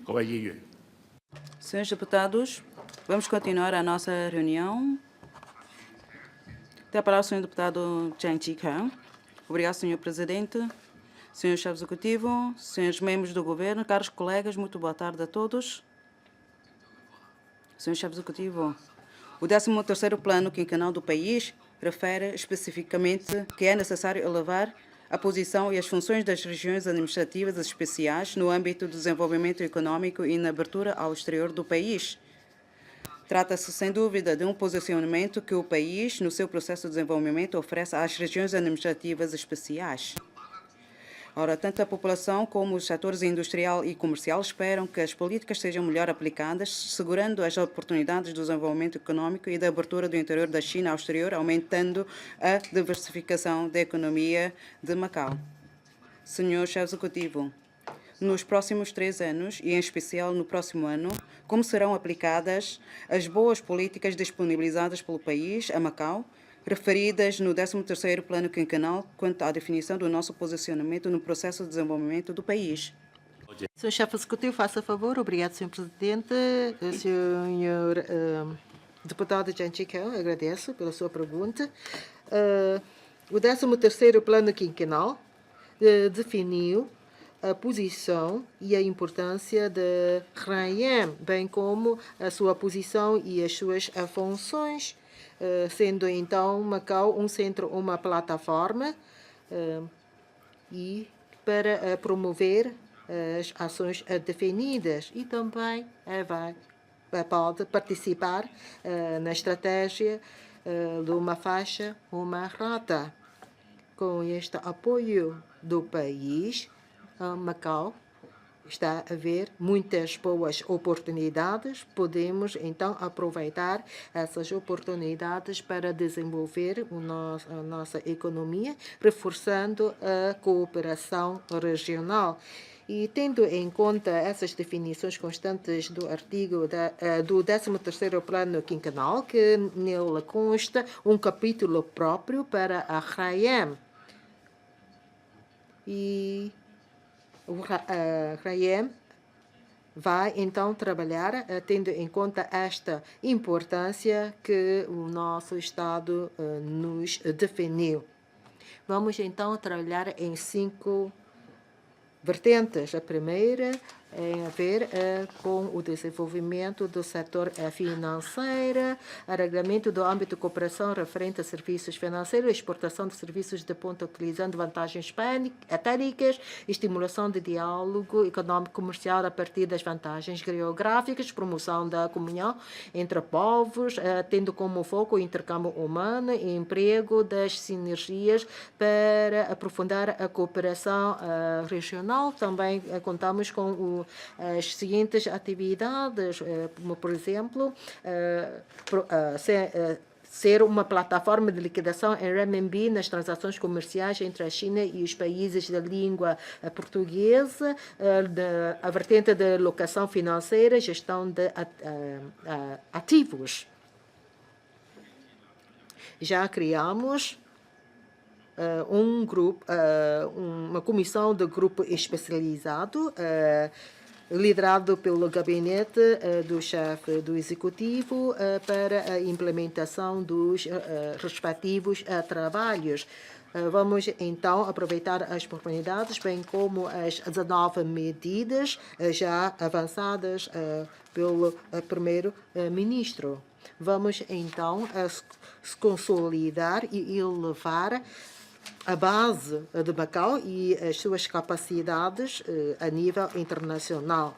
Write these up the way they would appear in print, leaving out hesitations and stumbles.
各位議員， Senhores deputados, vamos continuar a nossa reunião. Tem a palavra o senhor deputado Chen Chi-Kang. Obrigado, senhor presidente, senhor chefe executivo, senhores membros do governo, caros colegas, muito boa tarde a todos. Senhor chefe executivo, o 13º Plano Quinquenal do país refere especificamente que é necessário elevar a posição e as funções das regiões administrativas especiais no âmbito do desenvolvimento econômico e na abertura ao exterior do país. Trata-se, sem dúvida, de um posicionamento que o país, no seu processo de desenvolvimento, oferece às regiões administrativas especiais. Ora, tanto a população como os setores industrial e comercial esperam que as políticas sejam melhor aplicadas, segurando as oportunidades do desenvolvimento econômico e da abertura do interior da China ao exterior, aumentando a diversificação da economia de Macau. Senhor chefe executivo, nos próximos 3 anos, e em especial no próximo ano, como serão aplicadas as boas políticas disponibilizadas pelo país a Macau, referidas no 13º Plano Quinquenal quanto à definição do nosso posicionamento no processo de desenvolvimento do país? Senhor chefe executivo, faça favor. Obrigado, senhor presidente. Senhor deputado Chen Chi-Kang, agradeço pela sua pergunta. O 13º Plano Quinquenal definiu a posição e a importância de RAIEM, bem como a sua posição e as suas funções, sendo então Macau um centro, uma plataforma e para promover as ações definidas e também pode participar na estratégia de uma faixa, uma rota. Com este apoio do país, Macau está a haver muitas boas oportunidades. Podemos, então, aproveitar essas oportunidades para desenvolver a nossa economia, reforçando a cooperação regional. E tendo em conta essas definições constantes do artigo do 13º Plano Quinquenal, que nele consta um capítulo próprio para a RAIEM. E o RAIEM vai então trabalhar tendo em conta esta importância que o nosso Estado nos definiu. Vamos então trabalhar em 5 vertentes. A primeira é a ver com o desenvolvimento do setor financeiro, arregamento do âmbito de cooperação referente a serviços financeiros, exportação de serviços de ponta utilizando vantagens técnicas, estimulação de diálogo econômico-comercial a partir das vantagens geográficas, promoção da comunhão entre povos, tendo como foco o intercâmbio humano e emprego das sinergias para aprofundar a cooperação regional. Também contamos com as seguintes atividades, como, por exemplo, ser uma plataforma de liquidação em renminbi nas transações comerciais entre a China e os países da língua portuguesa, a vertente de locação financeira, gestão de ativos. Já criamos uma comissão de grupo especializado, liderado pelo gabinete do chefe do executivo para a implementação dos respectivos trabalhos. Vamos então aproveitar as oportunidades, bem como as 19 medidas já avançadas pelo primeiro-ministro. Vamos então se consolidar e elevar a base de Macau e as suas capacidades a nível internacional.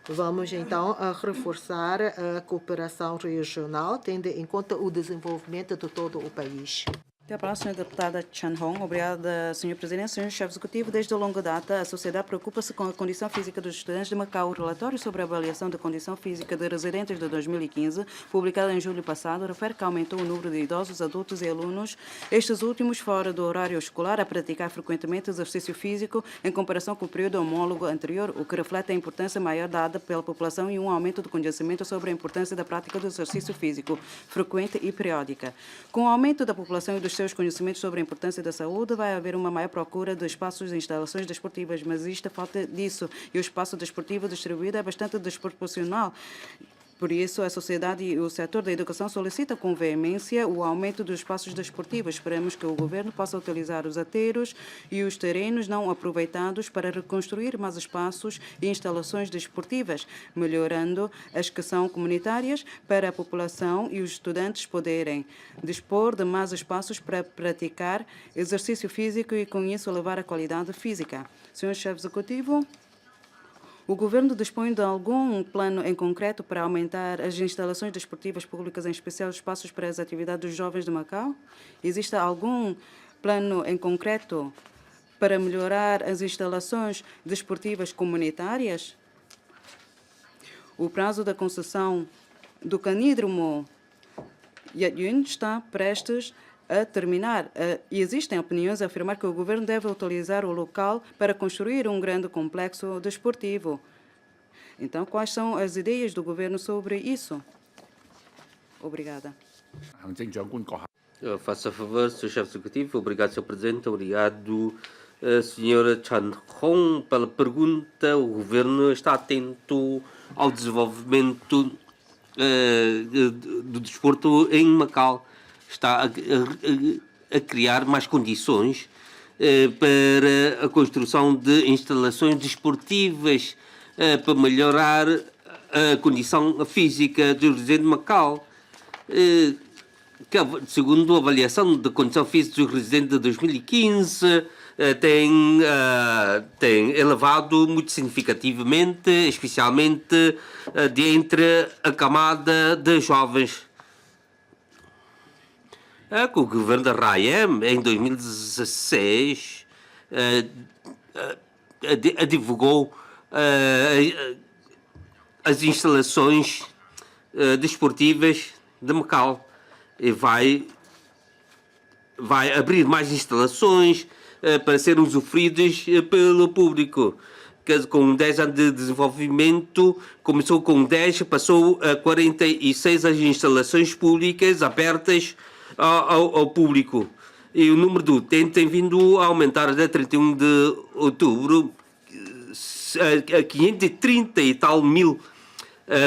Vamos, então, reforçar a cooperação regional, tendo em conta o desenvolvimento de todo o país. Tem a palavra a senhora deputada Chan Hong. Obrigada, senhor presidente. Senhor chefe executivo, desde longa data, a sociedade preocupa-se com a condição física dos estudantes de Macau. O relatório sobre a avaliação da condição física de residentes de 2015, publicado em julho passado, refere que aumentou o número de idosos, adultos e alunos, estes últimos fora do horário escolar, a praticar frequentemente exercício físico em comparação com o período homólogo anterior, o que reflete a importância maior dada pela população e um aumento do conhecimento sobre a importância da prática do exercício físico frequente e periódica. Com o aumento da população e dos seus conhecimentos sobre a importância da saúde, vai haver uma maior procura de espaços e instalações desportivas, mas isto falta disso. E o espaço desportivo distribuído é bastante desproporcional. Por isso, a sociedade e o setor da educação solicitam com veemência o aumento dos espaços desportivos. Esperamos que o governo possa utilizar os aterros e os terrenos não aproveitados para reconstruir mais espaços e instalações desportivas, melhorando as que são comunitárias para a população e os estudantes poderem dispor de mais espaços para praticar exercício físico e, com isso, elevar a qualidade física. Senhor Chefe Executivo, o governo dispõe de algum plano em concreto para aumentar as instalações desportivas públicas, em especial espaços para as atividades dos jovens de Macau? Existe algum plano em concreto para melhorar as instalações desportivas comunitárias? O prazo da concessão do canódromo Yat Yun está prestes a terminar. E existem opiniões a afirmar que o governo deve utilizar o local para construir um grande complexo desportivo. Então, quais são as ideias do governo sobre isso? Obrigada. Faça favor, Sr. Chefe Executivo. Obrigado, Sr. Presidente. Obrigado, Sra. Chan Hong, pela pergunta. O governo está atento ao desenvolvimento do desporto em Macau. Está a criar mais condições para a construção de instalações desportivas para melhorar a condição física dos residentes de Macau. Que, segundo a avaliação da condição física dos residentes de 2015, tem elevado muito significativamente, especialmente entre a camada de jovens. Com o governo da RAEM, em 2016, divulgou as instalações desportivas de Macau e vai abrir mais instalações para serem usufruídas pelo público. Com 10 anos de desenvolvimento, começou com 10, passou a 46 as instalações públicas abertas ao público. E o número do utente tem vindo a aumentar até 31 de outubro, a 530 e tal mil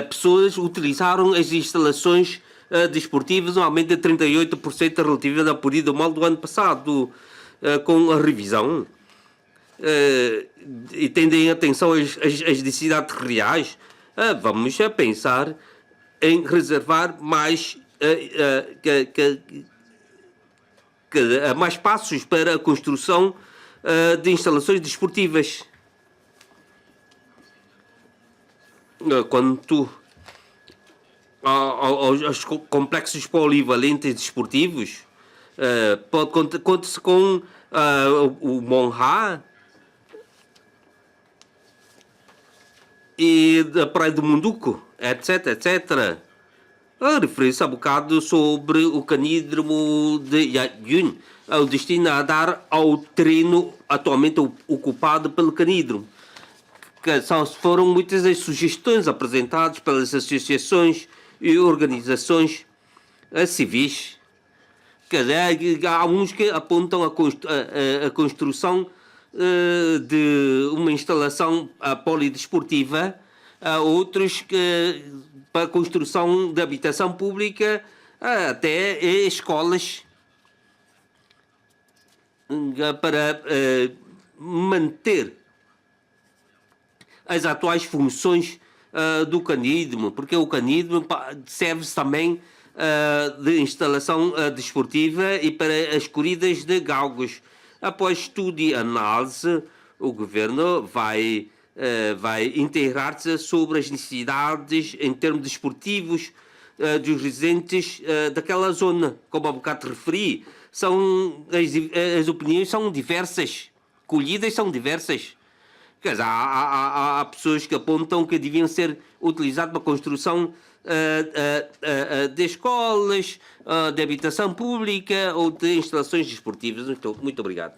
pessoas utilizaram as instalações desportivas, um aumento de 38% relativamente ao período mal do ano passado. Com a revisão e tendo em atenção as necessidades reais, vamos pensar em reservar mais mais passos para a construção de instalações desportivas. Quanto aos complexos polivalentes desportivos, conta-se com o Monha e da Praia do Munduco, etc, etc. Referi-se há bocado sobre o canódromo de Yat Yun, o destino a dar ao terreno atualmente ocupado pelo canódromo. Foram muitas as sugestões apresentadas pelas associações e organizações civis. Há uns que apontam a construção de uma instalação polidesportiva, há outros que para a construção de habitação pública, até escolas para manter as atuais funções do canódromo, porque o canódromo serve-se também de instalação desportiva e para as corridas de galgos. Após estudo e análise, o governo vai inteirar-se sobre as necessidades em termos desportivos dos residentes daquela zona. Como há bocado referi, as opiniões são diversas, colhidas são diversas. Quer dizer, há pessoas que apontam que deviam ser utilizados para a construção de escolas, de habitação pública ou de instalações desportivas. Muito obrigado.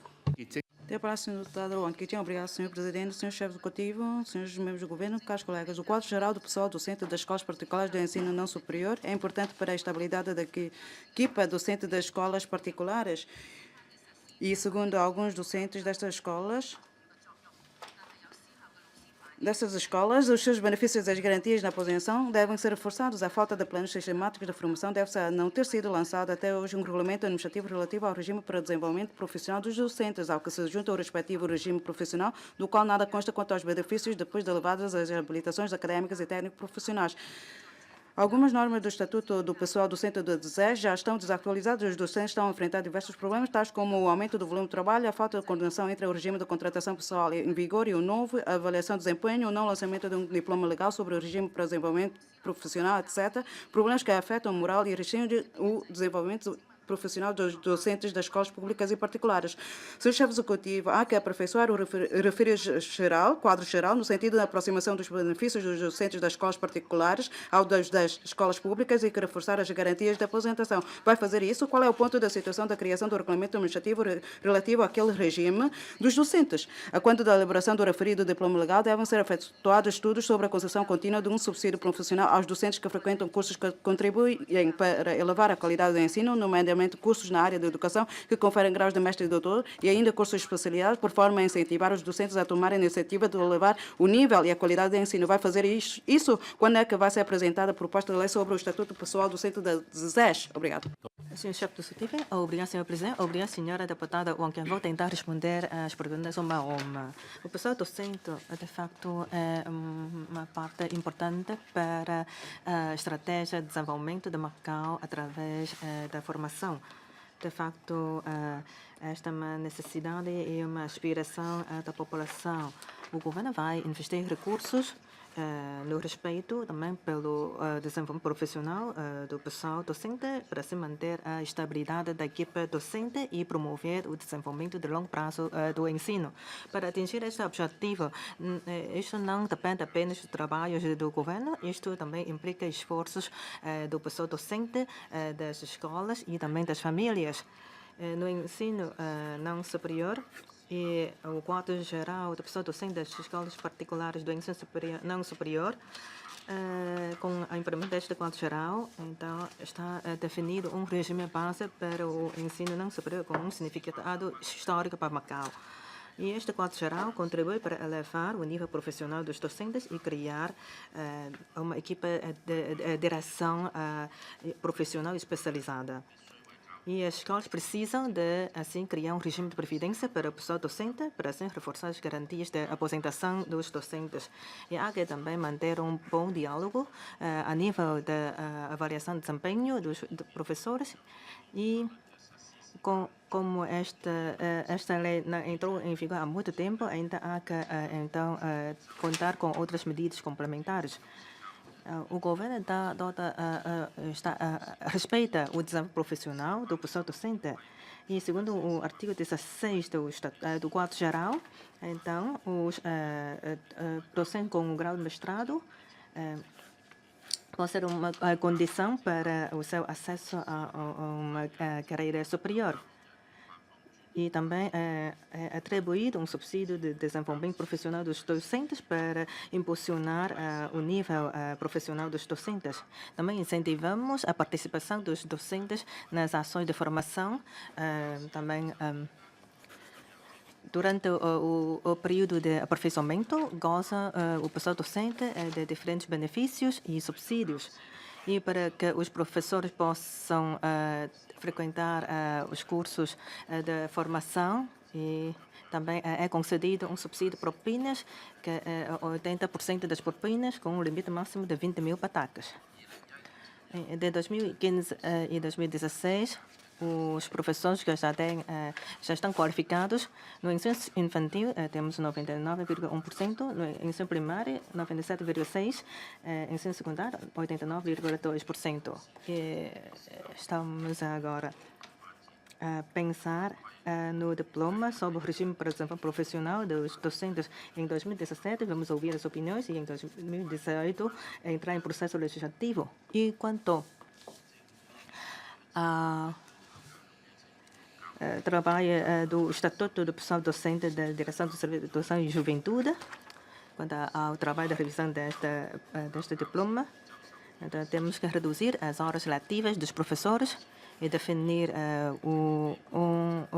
Tem a palavra o senhor deputado Wang Quitinho. Obrigado, senhor presidente, senhor chefe executivo, senhores membros do governo, caros colegas. O quadro geral do pessoal docente das escolas particulares de ensino não superior é importante para a estabilidade da equipa docente das escolas particulares. E, segundo alguns docentes destas escolas, os seus benefícios e as garantias na aposentação devem ser reforçados. A falta de planos sistemáticos de formação deve não ter sido lançado até hoje um regulamento administrativo relativo ao regime para o desenvolvimento profissional dos docentes, ao que se junta o respectivo regime profissional, do qual nada consta quanto aos benefícios depois de elevadas as habilitações académicas e técnico-profissionais. Algumas normas do Estatuto do Pessoal Docente do DSES já estão desatualizadas. Os docentes estão a enfrentar diversos problemas, tais como o aumento do volume de trabalho, a falta de coordenação entre o regime de contratação pessoal em vigor e o novo, a avaliação de desempenho, o não lançamento de um diploma legal sobre o regime para o desenvolvimento profissional, etc. Problemas que afetam a moral e restringem o desenvolvimento profissional dos docentes das escolas públicas e particulares. Sr. Chefe Executivo, há que aperfeiçoar o quadro geral, no sentido da aproximação dos benefícios dos docentes das escolas particulares ao das escolas públicas e que reforçar as garantias de aposentação. Vai fazer isso? Qual é o ponto da situação da criação do regulamento administrativo relativo àquele regime dos docentes? A quanto da elaboração do referido diploma legal, devem ser efetuados estudos sobre a concessão contínua de um subsídio profissional aos docentes que frequentam cursos que contribuem para elevar a qualidade do ensino, nomeadamente cursos na área da educação que conferem graus de mestre e doutor e ainda cursos de especialidade, por forma a incentivar os docentes a tomarem a iniciativa de elevar o nível e a qualidade do ensino. Vai fazer isso? Quando é que vai ser apresentada a proposta de lei sobre o Estatuto Pessoal Docente da DSES? Obrigado. Senhor chefe do executivo, obrigado, senhor presidente. Obrigado, senhora deputada Wang. Vou tentar responder às perguntas uma a uma. O pessoal docente, de facto, é uma parte importante para a estratégia de desenvolvimento de Macau através da formação. De facto, esta é uma necessidade e uma aspiração da população. O governo vai investir recursos no respeito também pelo desenvolvimento profissional do pessoal docente para se manter a estabilidade da equipe docente e promover o desenvolvimento de longo prazo do ensino. Para atingir este objetivo, isto não depende apenas dos trabalhos do governo, isto também implica esforços do pessoal docente, das escolas e também das famílias. No ensino não superior, e o quadro geral do pessoal docente das escolas particulares do ensino superior, não superior, com a implementação deste quadro geral, então está definido um regime base para o ensino não superior com um significado histórico para Macau. E este quadro geral contribui para elevar o nível profissional dos docentes e criar uma equipe de direção profissional especializada. E as escolas precisam de, assim, criar um regime de previdência para o pessoal docente, para, assim, reforçar as garantias de aposentação dos docentes. E há que também manter um bom diálogo a nível da avaliação de desempenho dos professores. E como esta lei entrou em vigor há muito tempo, ainda há que, então, contar com outras medidas complementares. O governo respeita o desenvolvimento profissional do pessoal docente. E, segundo o artigo 16 do quadro geral, então, os docentes com um grau de mestrado pode ser uma condição para o seu acesso a uma carreira superior. E também é atribuído um subsídio de desenvolvimento profissional dos docentes para impulsionar o nível profissional dos docentes. Também incentivamos a participação dos docentes nas ações de formação, também durante o período de aperfeiçoamento, goza o pessoal docente de diferentes benefícios e subsídios. E para que os professores possam frequentar os cursos de formação, e também é concedido um subsídio de propinas, que é 80% das propinas, com um limite máximo de 20 mil patacas. De 2015 e 2016, os professores que já estão qualificados. No ensino infantil, temos 99,1%, no ensino primário, 97,6%, ensino secundário, 89,2%. Estamos agora a pensar no diploma sobre o regime para desenvolvimento profissional dos docentes. Em 2017, vamos ouvir as opiniões e em 2018 entrar em processo legislativo. E quanto a trabalha do Estatuto do Pessoal Docente da Direção do Serviço de Educação e Juventude, quanto ao trabalho da revisão deste diploma. Então, temos que reduzir as horas letivas dos professores e definir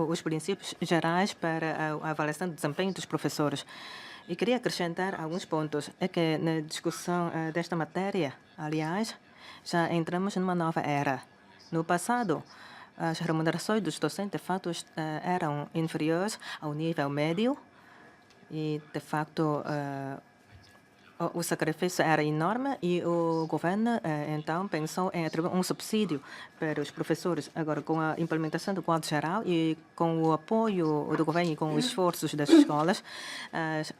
os princípios gerais para a avaliação do desempenho dos professores. E queria acrescentar alguns pontos. É que na discussão desta matéria, aliás, já entramos numa nova era. No passado, as remunerações dos docentes, de fato, eram inferiores ao nível médio e, de facto, o sacrifício era enorme e o governo, então, pensou em atribuir um subsídio para os professores. Agora, com a implementação do quadro geral e com o apoio do governo e com os esforços das escolas, as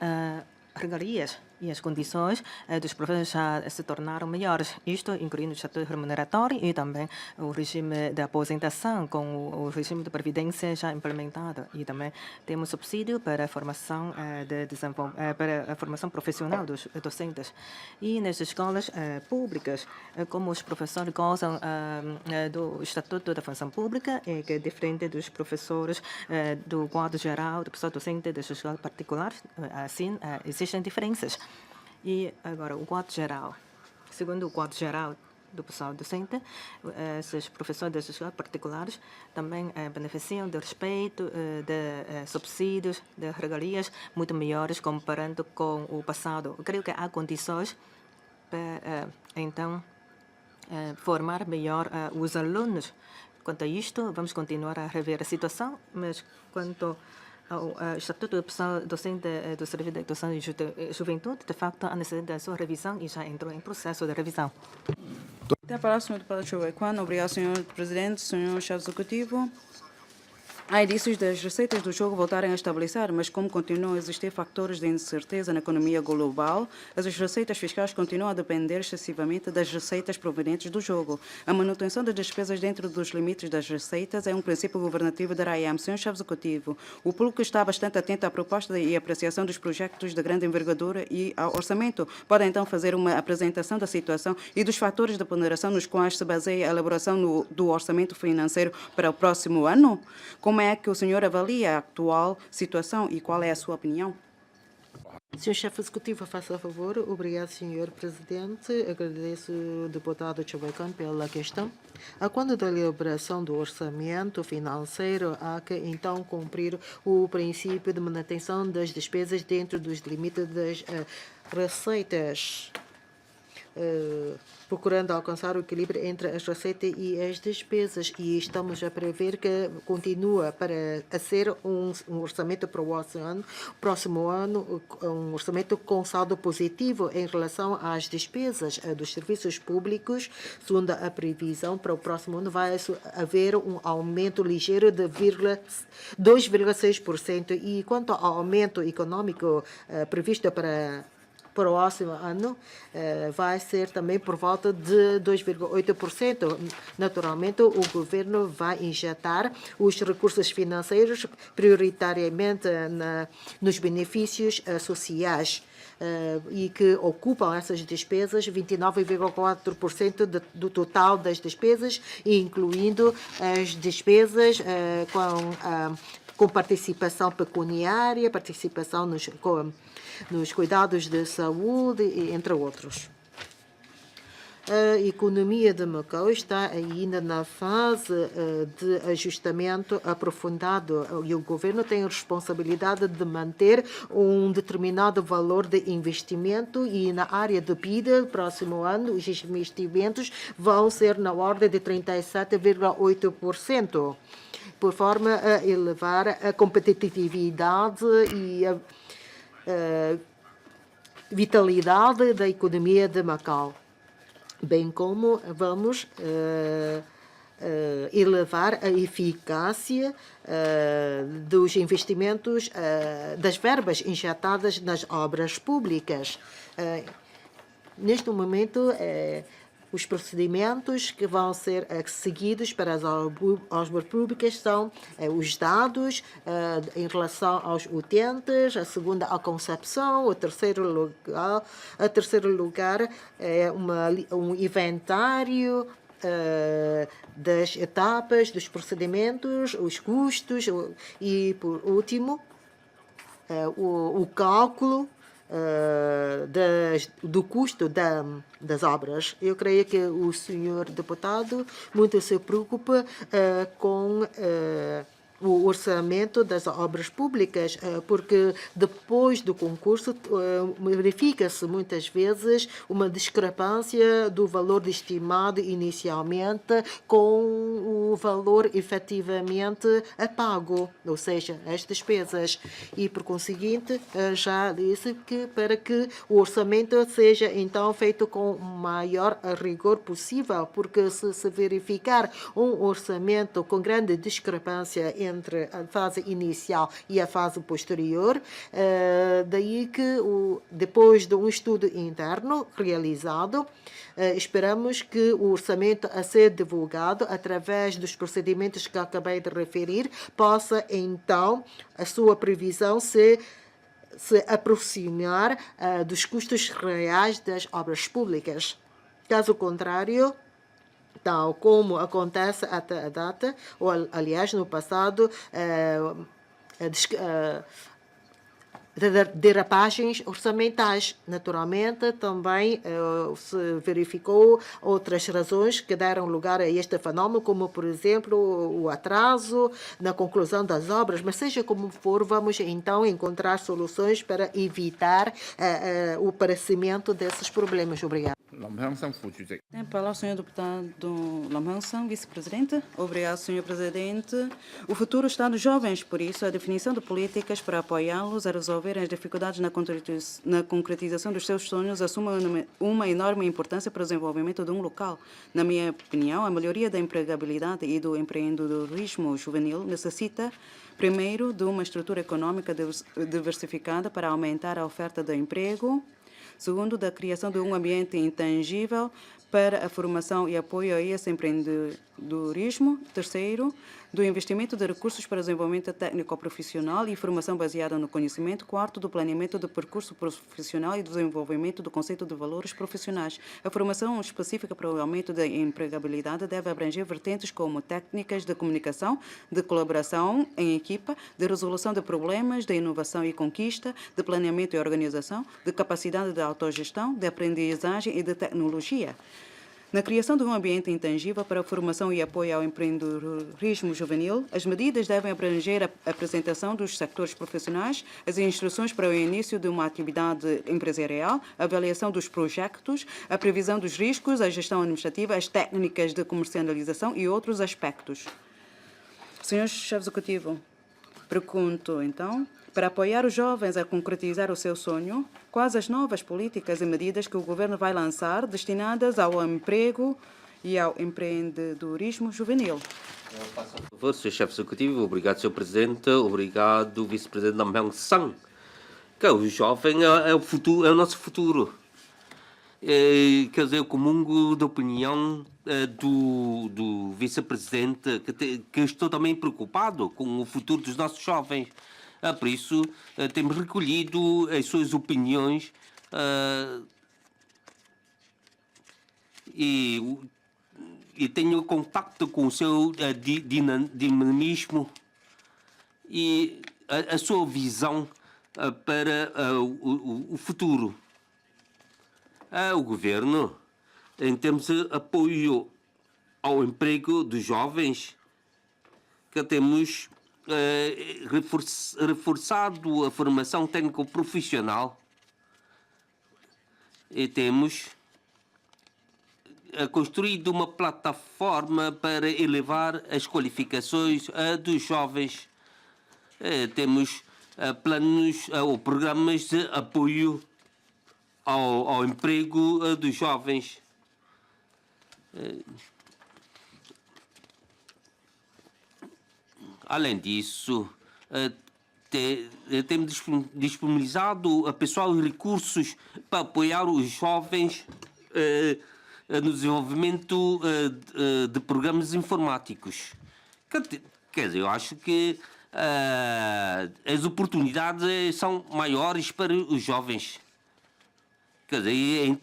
regalias e as condições dos professores já se tornaram melhores. Isto incluindo o estatuto remuneratório e também o regime de aposentação com o regime de previdência já implementado. E também temos subsídio para a formação, para a formação profissional dos docentes. E nas escolas públicas, como os professores gozam do estatuto da função pública, que é diferente dos professores do quadro geral do pessoal docente das escolas particulares, assim, existem diferenças. E agora, o quadro geral. Segundo o quadro geral do pessoal docente, esses professores das escolas particulares também beneficiam do respeito, de subsídios, de regalias muito melhores comparando com o passado. Eu creio que há condições para, então, formar melhor os alunos. Quanto a isto, vamos continuar a rever a situação, mas quanto ao Estatuto do Pessoal Docente do Serviço de Educação e Juventude, de facto, há necessidade da sua revisão e já entrou em processo de revisão. Até a palavra, Sr. Deputado Chouequan. Obrigado, Sr. Presidente, Sr. Chefe Executivo. Há indícios das receitas do jogo voltarem a estabilizar, mas como continuam a existir fatores de incerteza na economia global, as receitas fiscais continuam a depender excessivamente das receitas provenientes do jogo. A manutenção das despesas dentro dos limites das receitas é um princípio governativo da RAIAM. Sr. Chefe Executivo, o público está bastante atento à proposta e apreciação dos projetos de grande envergadura e ao orçamento. Pode então fazer uma apresentação da situação e dos fatores de ponderação nos quais se baseia a elaboração do orçamento financeiro para o próximo ano? Como é que o senhor avalia a atual situação e qual é a sua opinião? Sr. Chefe Executivo, faça favor. Obrigado, Sr. Presidente. Agradeço ao deputado Chouequan pela questão. Quando da elaboração do orçamento financeiro, há que então cumprir o princípio de manutenção das despesas dentro dos limites das receitas, procurando alcançar o equilíbrio entre as receitas e as despesas. E estamos a prever que continua a ser um orçamento para o próximo ano, um orçamento com saldo positivo em relação às despesas dos serviços públicos. Segundo a previsão, para o próximo ano vai haver um aumento ligeiro de 2,6%. E quanto ao aumento econômico previsto para o próximo ano, vai ser também por volta de 2,8%. Naturalmente, o governo vai injetar os recursos financeiros prioritariamente nos benefícios sociais e que ocupam essas despesas 29,4% do total das despesas, incluindo as despesas com participação pecuniária, participação nos cuidados de saúde, entre outros. A economia de Macau está ainda na fase de ajustamento aprofundado e o governo tem a responsabilidade de manter um determinado valor de investimento e na área do PIB, no próximo ano, os investimentos vão ser na ordem de 37,8%, por forma a elevar a competitividade e a vitalidade da economia de Macau, bem como vamos elevar a eficácia dos investimentos, das verbas injetadas nas obras públicas. Neste momento, os procedimentos que vão ser seguidos para as obras públicas são os dados em relação aos utentes, a segunda, a concepção, a terceiro lugar é um inventário das etapas, dos procedimentos, os custos e, por último, o cálculo do custo das obras. Eu creio que o senhor deputado muito se preocupa com o orçamento das obras públicas, porque depois do concurso verifica-se muitas vezes uma discrepância do valor estimado inicialmente com o valor efetivamente pago, ou seja, as despesas. E, por conseguinte, já disse que para que o orçamento seja então feito com o maior rigor possível, porque se verificar um orçamento com grande discrepância entre a fase inicial e a fase posterior, daí que depois de um estudo interno realizado, esperamos que o orçamento a ser divulgado através dos procedimentos que acabei de referir possa então a sua previsão se aproximar dos custos reais das obras públicas. Caso contrário, tal como acontece até a data, ou aliás no passado, derapagens orçamentais. Naturalmente, também se verificou outras razões que deram lugar a este fenómeno, como, por exemplo, o atraso na conclusão das obras. Mas, seja como for, vamos então encontrar soluções para evitar o aparecimento desses problemas. Obrigado. Tem a palavra o senhor deputado Lam Hang Seng, vice-presidente. Obrigado, senhor presidente. O futuro está nos jovens, por isso a definição de políticas para apoiá-los a resolver as dificuldades na concretização dos seus sonhos assume uma enorme importância para o desenvolvimento de um local. Na minha opinião, a melhoria da empregabilidade e do empreendedorismo juvenil necessita, primeiro, de uma estrutura econômica diversificada para aumentar a oferta de emprego. Segundo, da criação de um ambiente intangível para a formação e apoio a esse empreendedorismo. Terceiro, do investimento de recursos para desenvolvimento técnico-profissional e formação baseada no conhecimento. Quarto, do planeamento do percurso profissional e do desenvolvimento do conceito de valores profissionais. A formação específica para o aumento da empregabilidade deve abranger vertentes como técnicas de comunicação, de colaboração em equipa, de resolução de problemas, de inovação e conquista, de planeamento e organização, de capacidade de autogestão, de aprendizagem e de tecnologia. Na criação de um ambiente intangível para a formação e apoio ao empreendedorismo juvenil, as medidas devem abranger a apresentação dos sectores profissionais, as instruções para o início de uma atividade empresarial, a avaliação dos projetos, a previsão dos riscos, a gestão administrativa, as técnicas de comercialização e outros aspectos. Senhor Chefe Executivo, pergunto então, para apoiar os jovens a concretizar o seu sonho, quais as novas políticas e medidas que o governo vai lançar destinadas ao emprego e ao empreendedorismo juvenil? Por favor, Sr. Chefe Executivo, obrigado, Sr. Presidente, obrigado, Vice-Presidente Lam Hang Seng. O jovem é o futuro, é o nosso futuro. Quer dizer, eu comungo da opinião do Vice-Presidente, que estou também preocupado com o futuro dos nossos jovens. Por isso, temos recolhido as suas opiniões e tenho contacto com o seu dinamismo e a sua visão para o futuro. O governo, em termos de apoio ao emprego dos jovens, que temos reforçado a formação técnico-profissional e temos construído uma plataforma para elevar as qualificações dos jovens. Temos planos ou programas de apoio ao emprego dos jovens. Além disso, temos disponibilizado pessoal e recursos para apoiar os jovens no desenvolvimento de programas informáticos. Quer dizer, eu acho que as oportunidades são maiores para os jovens. Quer dizer,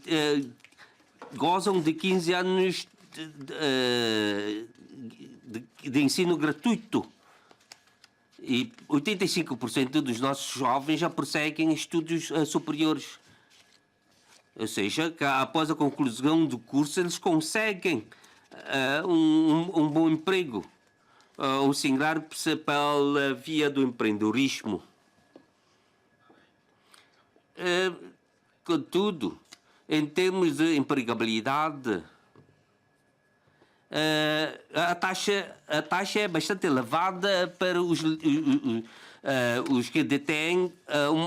gozam de 15 anos de ensino gratuito. E 85% dos nossos jovens já prosseguem estudos superiores. Ou seja, que após a conclusão do curso, eles conseguem um bom emprego, ou se ingrar pela via do empreendedorismo. Contudo, em termos de empregabilidade, a taxa é bastante elevada para os que detêm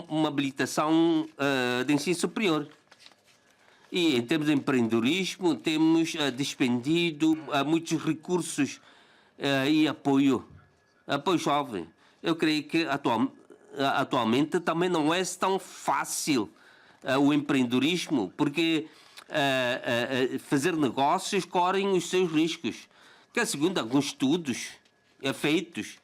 uma habilitação de ensino superior. E em termos de empreendedorismo, temos despendido muitos recursos e apoio jovem. Eu creio que atualmente também não é tão fácil o empreendedorismo, porque fazer negócios correm os seus riscos. Que segundo alguns estudos feitos,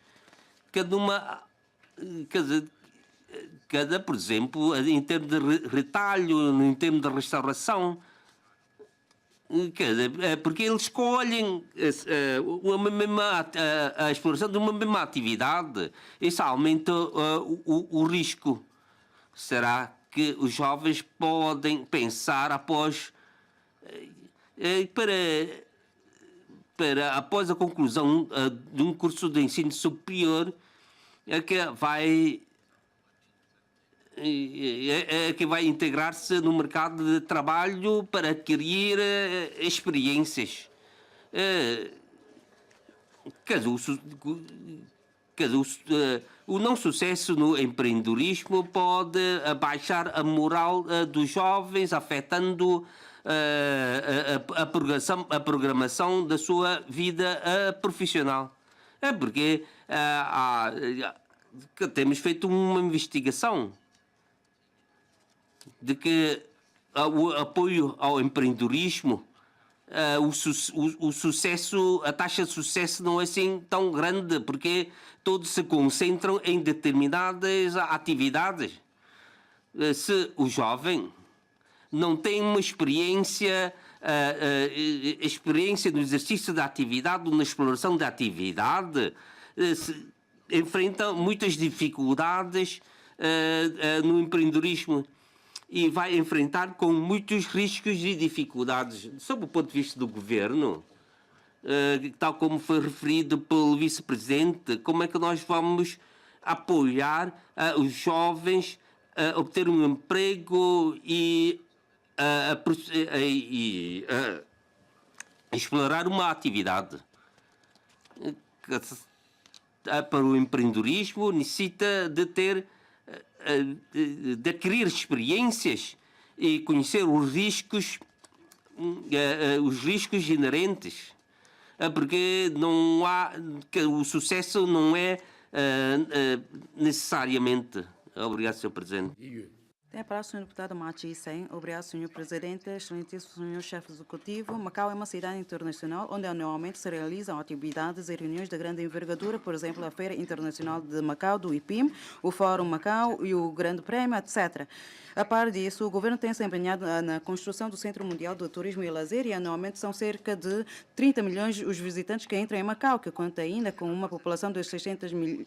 por exemplo, em termos de retalho, em termos de restauração, porque eles escolhem a exploração de uma mesma atividade. Isso aumenta o risco. Será que os jovens podem pensar após após a conclusão de um curso de ensino superior que vai integrar-se no mercado de trabalho para adquirir experiências. O não sucesso no empreendedorismo pode abaixar a moral dos jovens, afetando a programação da sua vida profissional. Porque temos feito uma investigação de que o apoio ao empreendedorismo, o sucesso, a taxa de sucesso não é assim tão grande, porque todos se concentram em determinadas atividades. Se o jovem não tem uma experiência no exercício da atividade, na exploração da atividade, enfrenta muitas dificuldades no empreendedorismo e vai enfrentar com muitos riscos e dificuldades. Sob o ponto de vista do governo, tal como foi referido pelo vice-presidente, como é que nós vamos apoiar os jovens a obter um emprego e explorar uma atividade? Para o empreendedorismo necessita de adquirir experiências e conhecer os riscos inerentes, porque o sucesso não é necessariamente. Obrigado, Sr. Presidente. Tem a palavra o Sr. Deputado Machi Sen. Obrigado, Sr. Presidente. Excelentíssimo Sr. Chefe Executivo. Macau é uma cidade internacional onde anualmente se realizam atividades e reuniões de grande envergadura, por exemplo, a Feira Internacional de Macau, do IPIM, o Fórum Macau e o Grande Prémio, etc. A par disso, o governo tem se empenhado na construção do Centro Mundial do Turismo e Lazer e anualmente são cerca de 30 milhões os visitantes que entram em Macau, que conta ainda com uma população de 600 mil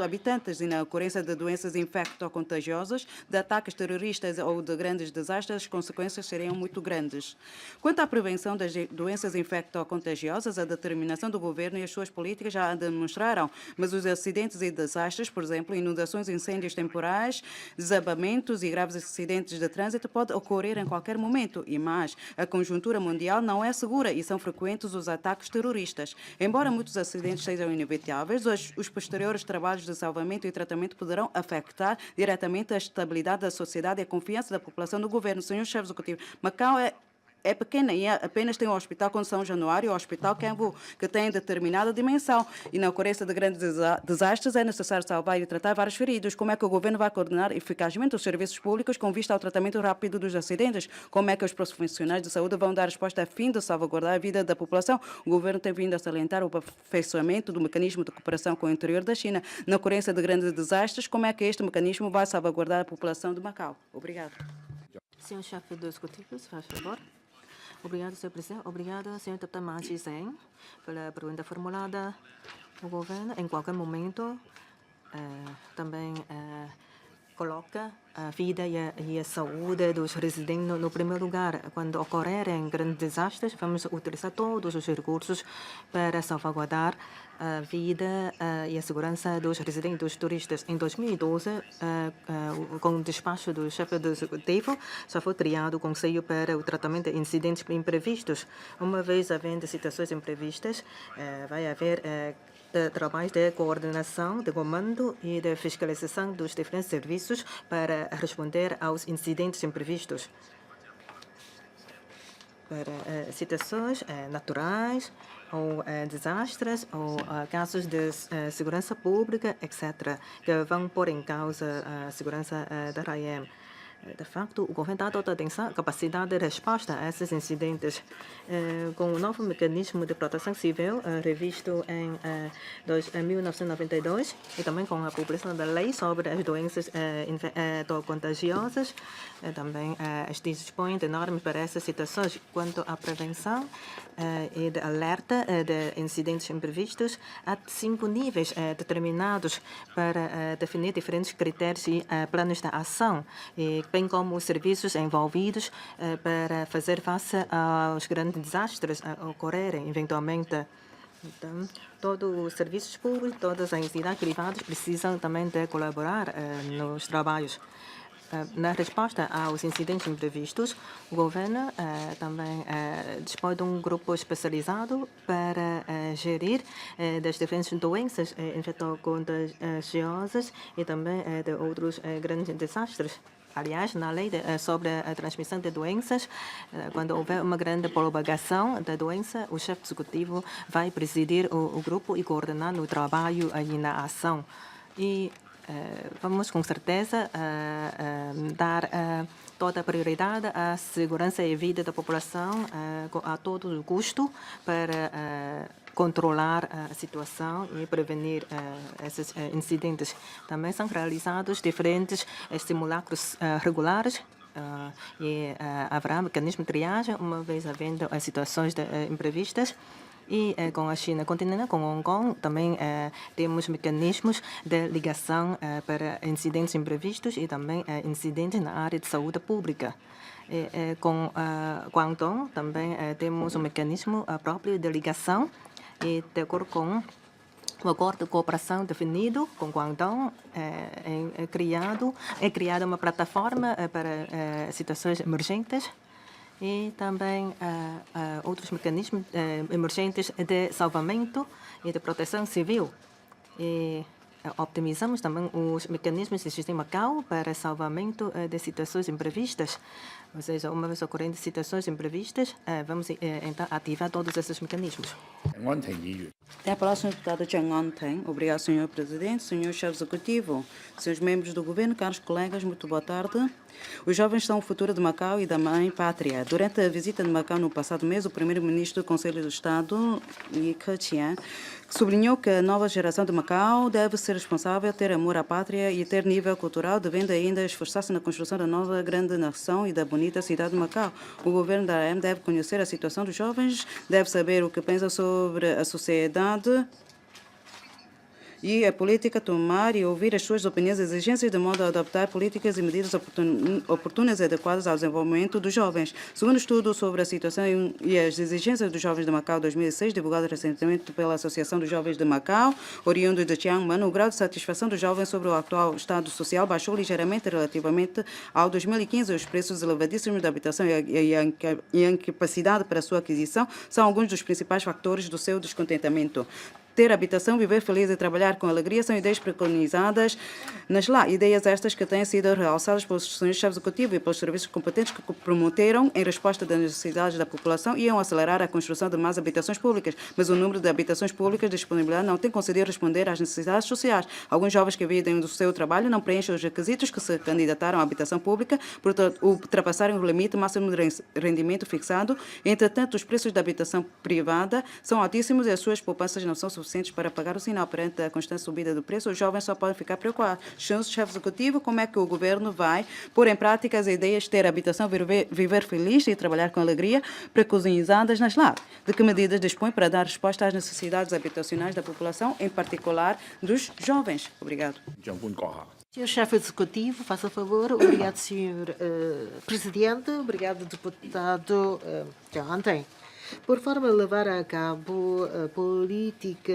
habitantes e na ocorrência de doenças infecto-contagiosas, de ataques terroristas ou de grandes desastres, as consequências seriam muito grandes. Quanto à prevenção das doenças infecto-contagiosas, a determinação do governo e as suas políticas já a demonstraram, mas os acidentes e desastres, por exemplo, inundações, incêndios temporais, desabamentos e graves acidentes de trânsito podem ocorrer em qualquer momento. E mais, a conjuntura mundial não é segura e são frequentes os ataques terroristas. Embora muitos acidentes sejam inevitáveis, os posteriores trabalhos de salvamento e tratamento poderão afetar diretamente a estabilidade da sociedade e a confiança da população no governo. Senhor Chefe Executivo, Macau é pequena e apenas tem um hospital com São Januário, um hospital que tem determinada dimensão. E na ocorrência de grandes desastres é necessário salvar e tratar vários feridos. Como é que o governo vai coordenar eficazmente os serviços públicos com vista ao tratamento rápido dos acidentes? Como é que os profissionais de saúde vão dar resposta a fim de salvaguardar a vida da população? O governo tem vindo a salientar o aperfeiçoamento do mecanismo de cooperação com o interior da China. Na ocorrência de grandes desastres, como é que este mecanismo vai salvaguardar a população de Macau? Obrigado. Senhor Chefe do Executivo, se faz favor. Obrigado, Sr. Presidente. Obrigado, Sr. Deputado Maggi Zeng, pela pergunta formulada. O governo, em qualquer momento, também coloca a vida e a saúde dos residentes no primeiro lugar. Quando ocorrerem grandes desastres, vamos utilizar todos os recursos para salvaguardar a vida e a segurança dos residentes, dos turistas. Em 2012, com o despacho do chefe do executivo, já foi criado o Conselho para o Tratamento de Incidentes Imprevistos. Uma vez havendo situações imprevistas, vai haver trabalhos de coordenação, de comando e de fiscalização dos diferentes serviços para responder aos incidentes imprevistos. Para situações naturais, ou desastres, ou casos de segurança pública, etc., que vão pôr em causa a segurança da RAEM. De facto, o governo dá toda a atenção à capacidade de resposta a esses incidentes. Com o novo mecanismo de proteção civil, revisto em 1992, e também com a publicação da lei sobre as doenças contagiosas, também dispõe de normas para essas situações. Quanto à prevenção e de alerta de incidentes imprevistos, há 5 níveis determinados para definir diferentes critérios e planos de ação, bem como os serviços envolvidos para fazer face aos grandes desastres a ocorrerem eventualmente. Então, todos os serviços públicos, todas as entidades privadas precisam também de colaborar nos trabalhos. Na resposta aos incidentes imprevistos, o governo também dispõe de um grupo especializado para gerir das diferentes doenças infecto-contagiosas e também de outros grandes desastres. Aliás, na lei sobre a transmissão de doenças, quando houver uma grande propagação da doença, o chefe executivo vai presidir o grupo e coordenar o trabalho e na ação. E vamos, com certeza, dar toda a prioridade à segurança e vida da população a todo custo para controlar a situação e prevenir esses incidentes. Também são realizados diferentes simulacros regulares e haverá mecanismo de triagem uma vez havendo situações imprevistas. E com a China continental, com Hong Kong, também temos mecanismos de ligação para incidentes imprevistos e também incidentes na área de saúde pública. Com Guangdong, também temos um mecanismo próprio de ligação e, de acordo com o acordo de cooperação definido com Guangdong, é criada uma plataforma para situações emergentes e também outros mecanismos emergentes de salvamento e de proteção civil. E optimizamos também os mecanismos que existem em Macau para salvamento de situações imprevistas. Ou seja, uma vez ocorrendo situações imprevistas, vamos então ativar todos esses mecanismos. Tem a palavra o Sr. Deputado Chang An-Teng. Obrigado, Sr. Presidente, Sr. Chefe Executivo, Srs. membros do Governo, caros colegas, muito boa tarde. Os jovens são o futuro de Macau e da mãe pátria. Durante a visita de Macau no passado mês, o primeiro-ministro do Conselho do Estado, Li Keqiang, sublinhou que a nova geração de Macau deve ser responsável, ter amor à pátria e ter nível cultural, devendo ainda esforçar-se na construção da nova grande nação e da bonita cidade de Macau. O governo da AM deve conhecer a situação dos jovens, deve saber o que pensam sobre a sociedade e a política, tomar e ouvir as suas opiniões e exigências de modo a adaptar políticas e medidas oportunas e adequadas ao desenvolvimento dos jovens. Segundo estudo sobre a situação e as exigências dos jovens de Macau 2006, divulgado recentemente pela Associação dos Jovens de Macau, oriundo de Chiang Mai, o grau de satisfação dos jovens sobre o atual estado social baixou ligeiramente relativamente ao 2015. Os preços elevadíssimos da habitação e a incapacidade para sua aquisição são alguns dos principais fatores do seu descontentamento. Ter habitação, viver feliz e trabalhar com alegria são ideias preconizadas nas lá. Ideias estas que têm sido realçadas pelos senhores chefes executivos e pelos serviços competentes que prometeram, em resposta das necessidades da população, iam acelerar a construção de mais habitações públicas. Mas o número de habitações públicas disponibilizadas não tem conseguido responder às necessidades sociais. Alguns jovens que vivem do seu trabalho não preenchem os requisitos que se candidataram à habitação pública por ultrapassarem o limite máximo de rendimento fixado. Entretanto, os preços da habitação privada são altíssimos e as suas poupanças não são suficientes suficientes para pagar o sinal. Perante a constante subida do preço, os jovens só podem ficar preocupados. Senhor chefe executivo, como é que o governo vai pôr em prática as ideias de ter habitação, viver feliz e trabalhar com alegria, preconizadas nas LAB? De que medidas dispõe para dar resposta às necessidades habitacionais da população, em particular dos jovens? Obrigado. Senhor chefe executivo, faça favor. Obrigado, senhor presidente. Obrigado, deputado Jontem. Por forma de levar a cabo a política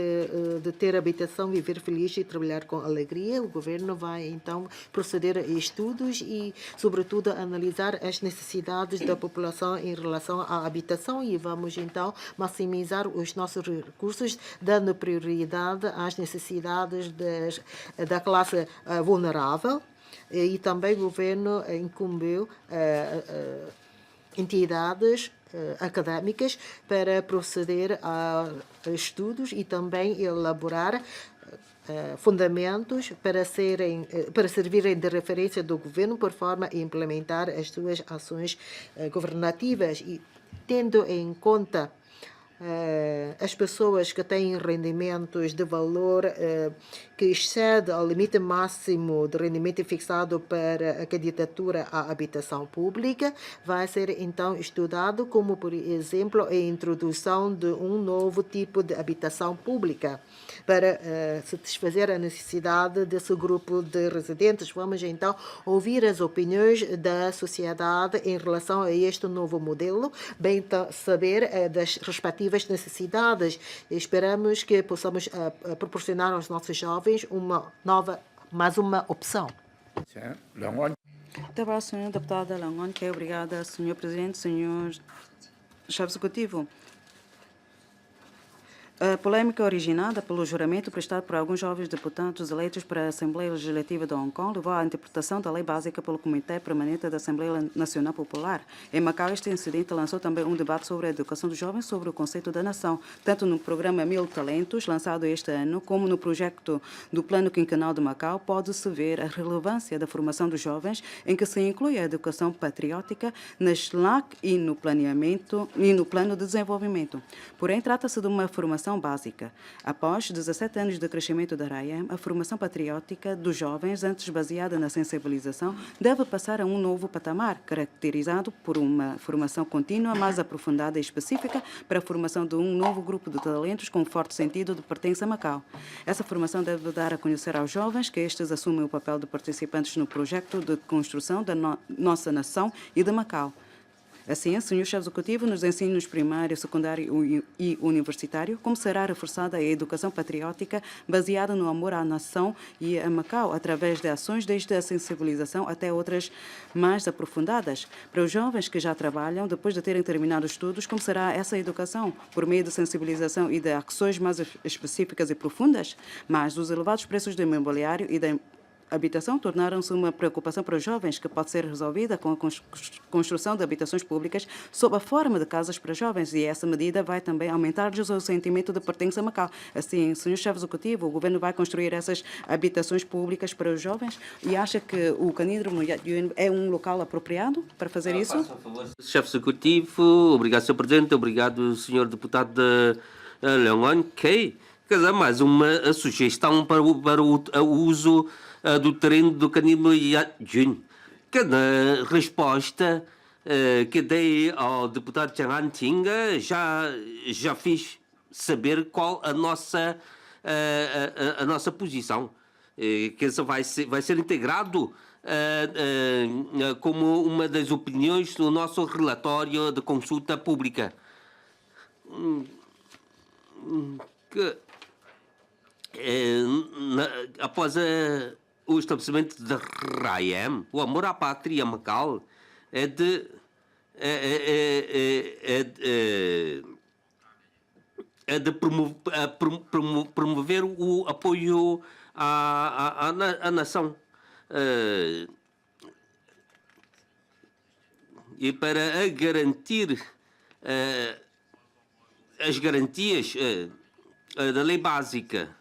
de ter habitação, viver feliz e trabalhar com alegria, o governo vai então proceder a estudos e, sobretudo, analisar as necessidades da população em relação à habitação e vamos então maximizar os nossos recursos, dando prioridade às necessidades da classe vulnerável. E também o governo incumbiu entidades académicas para proceder a estudos e também elaborar fundamentos para servirem de referência do governo por forma a implementar as suas ações governativas e tendo em conta as pessoas que têm rendimentos de valor que excede ao limite máximo de rendimento fixado para a candidatura à habitação pública, vai ser então estudado como, por exemplo, a introdução de um novo tipo de habitação pública para satisfazer a necessidade desse grupo de residentes. Vamos então ouvir as opiniões da sociedade em relação a este novo modelo, bem saber das respectivas necessidades. Esperamos que possamos proporcionar aos nossos jovens mais uma opção. Muito bem, senhor deputado Langon, que obrigada, senhor presidente, senhor chefe executivo. A polêmica originada pelo juramento prestado por alguns jovens deputados eleitos para a Assembleia Legislativa de Hong Kong levou à interpretação da lei básica pelo Comitê Permanente da Assembleia Nacional Popular. Em Macau, este incidente lançou também um debate sobre a educação dos jovens sobre o conceito da nação, tanto no programa 1000 Talentos, lançado este ano, como no projeto do Plano Quinquenal de Macau, pode-se ver a relevância da formação dos jovens, em que se inclui a educação patriótica nas LAC e no planeamento e no plano de desenvolvimento. Porém, trata-se de uma formação básica. Após 17 anos de crescimento da RAIEM, a formação patriótica dos jovens, antes baseada na sensibilização, deve passar a um novo patamar, caracterizado por uma formação contínua, mais aprofundada e específica para a formação de um novo grupo de talentos com forte sentido de pertença a Macau. Essa formação deve dar a conhecer aos jovens que estes assumem o papel de participantes no projeto de construção da nossa nação e de Macau. Assim, o senhor chefe executivo, nos ensinos primário, secundário e universitário, como será reforçada a educação patriótica baseada no amor à nação e a Macau, através de ações desde a sensibilização até outras mais aprofundadas. Para os jovens que já trabalham, depois de terem terminado os estudos, como será essa educação? Por meio de sensibilização e de ações mais específicas e profundas? Mas os elevados preços do imobiliário e da habitação tornaram-se uma preocupação para os jovens que pode ser resolvida com a construção de habitações públicas sob a forma de casas para jovens e essa medida vai também aumentar-lhes o sentimento de pertença a Macau. Assim, senhor chefe executivo, o governo vai construir essas habitações públicas para os jovens e acha que o Canídromo é um local apropriado para fazer isso? Chefe executivo, obrigado, senhor presidente, obrigado, senhor deputado Leon Kei. Quer dizer, mais uma sugestão para o uso do terreno do Canídromo Yat-Jun. Que na resposta que dei ao deputado Chang Tinga, já fiz saber qual a nossa posição. Que isso vai ser integrado como uma das opiniões no nosso relatório de consulta pública. Após o estabelecimento da RAIEM, o amor à pátria Macau é de promover o apoio à nação. E para garantir as garantias da lei básica,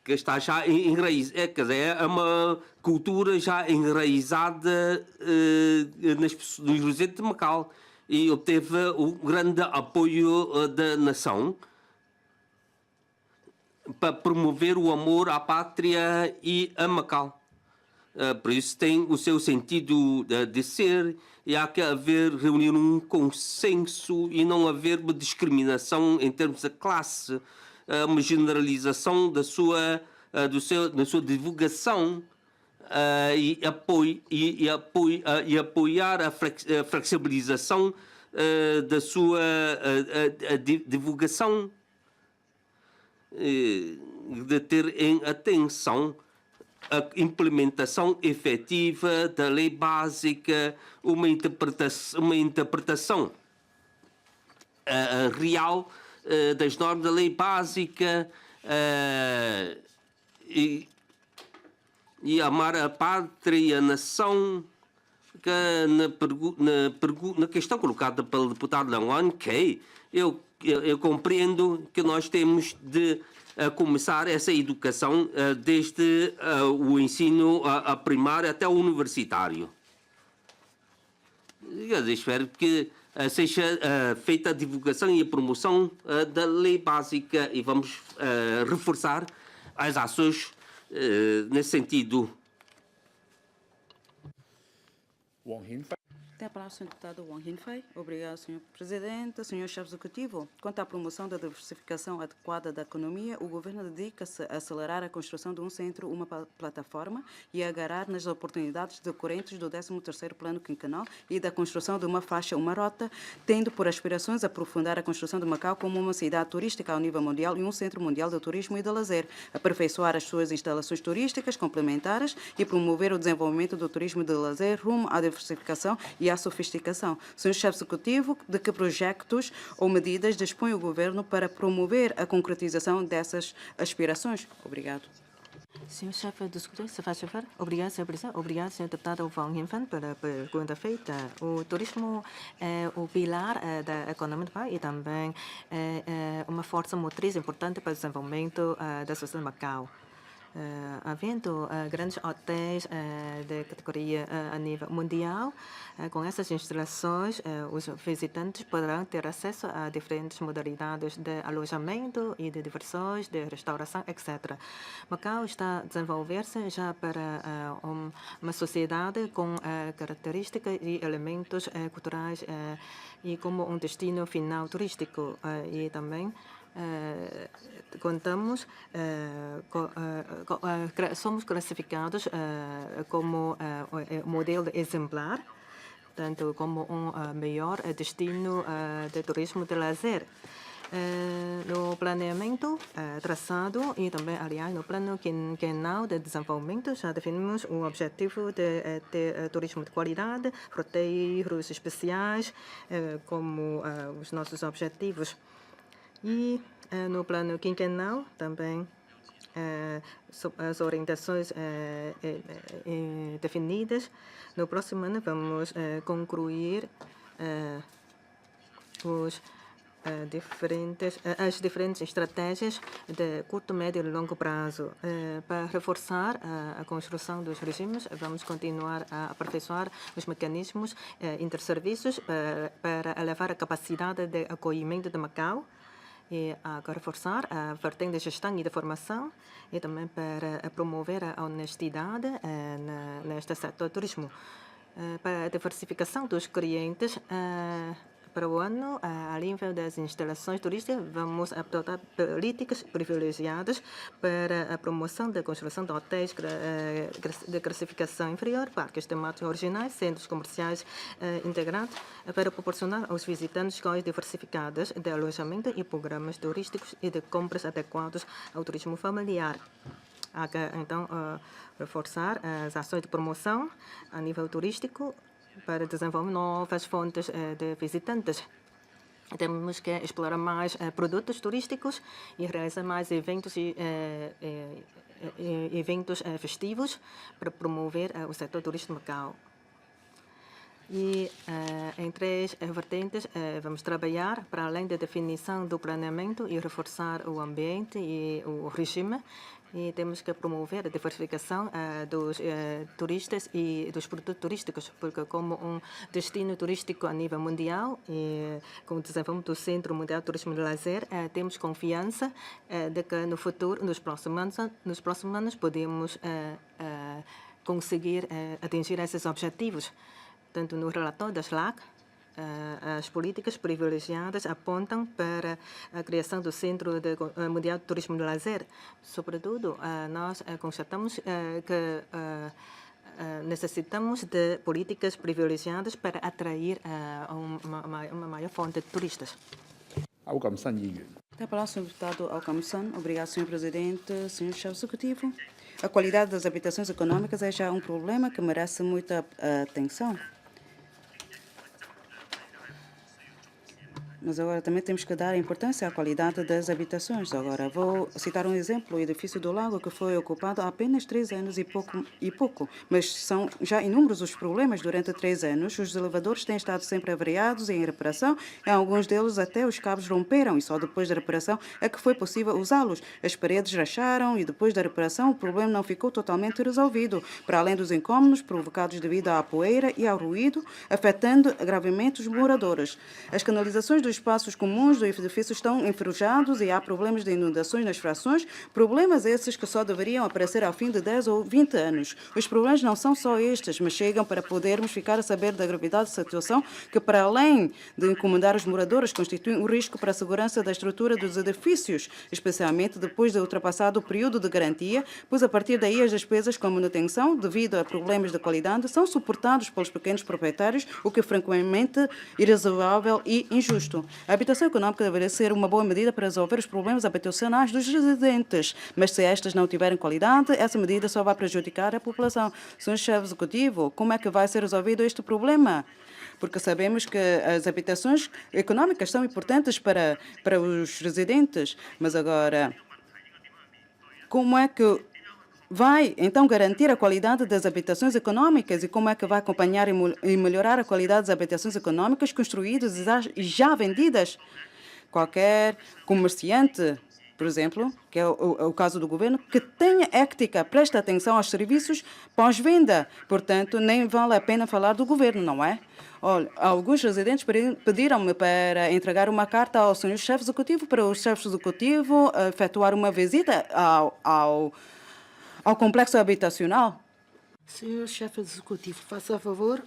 que está já enraizada, quer dizer, é uma cultura já enraizada nos residentes de Macau. e obteve o grande apoio da nação para promover o amor à pátria e a Macau. Por isso tem o seu sentido de ser e há que reunir um consenso e não haver uma discriminação em termos de classe, uma generalização da sua divulgação e apoiar a flexibilização da sua divulgação, de ter em atenção a implementação efetiva da lei básica, uma interpretação real das normas da lei básica e amar a pátria e a nação. Que na questão colocada pelo deputado Lanwan, eu compreendo que nós temos de começar essa educação desde o ensino a primário até o universitário. Eu espero que seja feita a divulgação e a promoção da lei básica e vamos reforçar as ações nesse sentido. Tem a palavra o Sr. Deputado Wang Hinfei. Obrigado, Sr. Presidente. Sr. Chefe Executivo, quanto à promoção da diversificação adequada da economia, o Governo dedica-se a acelerar a construção de um centro, uma plataforma e a agarrar nas oportunidades decorrentes do 13º Plano Quinquenal e da construção de uma faixa, uma rota, tendo por aspirações aprofundar a construção de Macau como uma cidade turística ao nível mundial e um centro mundial de turismo e de lazer, aperfeiçoar as suas instalações turísticas complementares e promover o desenvolvimento do turismo de lazer rumo à diversificação e à sofisticação. Sr. Chefe Executivo, de que projetos ou medidas dispõe o Governo para promover a concretização dessas aspirações? Obrigado. Senhor Chefe do Executivo, se faz favor. Obrigado, Sr. Presidente. Obrigado, Sr. Deputado Wang Hinfei, pela pergunta feita. O turismo é o pilar da economia do país e também é uma força motriz importante para o desenvolvimento da sociedade de Macau. Havendo grandes hotéis de categoria a nível mundial, com essas instalações, os visitantes poderão ter acesso a diferentes modalidades de alojamento e de diversões, de restauração, etc. Macau está a desenvolver-se já para uma sociedade com características e elementos culturais e como um destino final turístico e também contamos, somos classificados como modelo exemplar, tanto como um melhor destino de turismo de lazer. No planeamento traçado e também, aliás, no plano quinquenal de desenvolvimento, já definimos o objetivo de ter turismo de qualidade, roteiros especiais, como os nossos objetivos. E no plano quinquenal também as orientações definidas. No próximo ano vamos concluir as diferentes estratégias de curto, médio e longo prazo. Para reforçar a construção dos regimes, vamos continuar a aperfeiçoar os mecanismos interserviços para elevar a capacidade de acolhimento de Macau e a reforçar a vertente de gestão e de formação e também para promover a honestidade neste setor do turismo. Para a diversificação dos clientes, para o ano, a nível das instalações turísticas, vamos adotar políticas privilegiadas para a promoção da construção de hotéis de classificação inferior, parques temáticos originais, centros comerciais integrados, para proporcionar aos visitantes escolhas diversificadas de alojamento e programas turísticos e de compras adequados ao turismo familiar. Há que, então, reforçar as ações de promoção a nível turístico para desenvolver novas fontes de visitantes. Temos que explorar mais produtos turísticos e realizar mais eventos eventos festivos para promover o setor turístico de Macau. E em três vertentes vamos trabalhar para além da definição do planeamento e reforçar o ambiente e o regime E temos que promover a diversificação dos turistas e dos produtos turísticos, porque como um destino turístico a nível mundial, e com o desenvolvimento do Centro Mundial de Turismo de Lazer, temos confiança de que no futuro, nos próximos anos podemos conseguir atingir esses objetivos. Tanto no relatório da SLAC, as políticas privilegiadas apontam para a criação do Centro Mundial de Turismo de Lazer. Sobretudo, nós constatamos que necessitamos de políticas privilegiadas para atrair uma maior fonte de turistas. Tem a palavra o Sr. Deputado Alcamsan. Obrigado, Sr. Presidente, Sr. Chefe Executivo. A qualidade das habitações econômicas é já um problema que merece muita atenção. Mas agora também temos que dar importância à qualidade das habitações. Agora, vou citar um exemplo, o edifício do Lago, que foi ocupado há apenas 3 anos e pouco. Mas são já inúmeros os problemas durante 3 anos. Os elevadores têm estado sempre avariados e em reparação. Em alguns deles, até os cabos romperam e só depois da reparação é que foi possível usá-los. As paredes racharam e depois da reparação o problema não ficou totalmente resolvido, para além dos incômodos provocados devido à poeira e ao ruído, afetando gravemente os moradores. As canalizações dos espaços comuns do edifício estão enferrujados e há problemas de inundações nas frações, problemas esses que só deveriam aparecer ao fim de 10 ou 20 anos. Os problemas não são só estes, mas chegam para podermos ficar a saber da gravidade da situação que, para além de incomodar os moradores, constitui um risco para a segurança da estrutura dos edifícios, especialmente depois de ultrapassado o período de garantia, pois a partir daí as despesas com manutenção, devido a problemas de qualidade, são suportados pelos pequenos proprietários, o que é frequentemente irrazoável e injusto. A habitação econômica deveria ser uma boa medida para resolver os problemas habitacionais dos residentes, mas se estas não tiverem qualidade, essa medida só vai prejudicar a população. Sr. Chefe Executivo, como é que vai ser resolvido este problema? Porque sabemos que as habitações econômicas são importantes para os residentes, mas agora, como é que vai, então, garantir a qualidade das habitações econômicas e como é que vai acompanhar e melhorar a qualidade das habitações econômicas construídas e já vendidas? Qualquer comerciante, por exemplo, que é o caso do governo, que tenha ética, preste atenção aos serviços pós-venda. Portanto, nem vale a pena falar do governo, não é? Olha, alguns residentes pediram-me para entregar uma carta ao Sr. Chefe Executivo, para o Chefe Executivo efetuar uma visita ao complexo habitacional. Senhor Chefe Executivo, faça favor.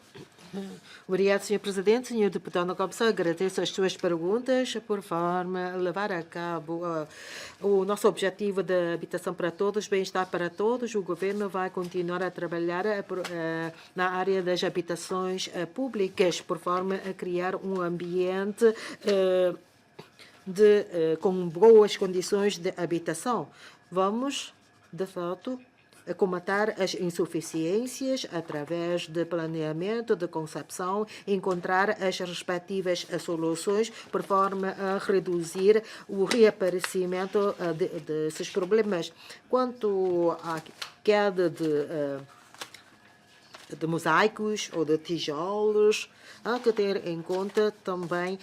Obrigado, Sr. Presidente. Sr. Deputado Alcamsan, agradeço as suas perguntas por forma a levar a cabo o nosso objetivo de habitação para todos, bem-estar para todos. O Governo vai continuar a trabalhar na área das habitações públicas, por forma a criar um ambiente com boas condições de habitação. Vamos, de fato, combater as insuficiências através de planeamento, de concepção, encontrar as respectivas soluções por forma a reduzir o reaparecimento desses problemas. Quanto à queda de mosaicos ou de tijolos, há que ter em conta também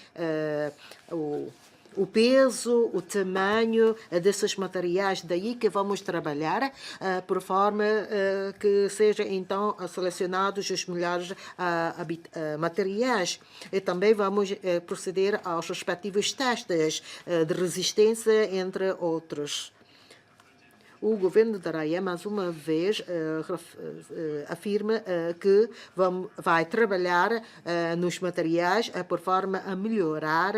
o peso, o tamanho desses materiais. Daí que vamos trabalhar por forma que sejam então selecionados os melhores materiais. E também vamos proceder aos respectivos testes de resistência, entre outros. O governo da Raia, mais uma vez, afirma que vai trabalhar nos materiais por forma a melhorar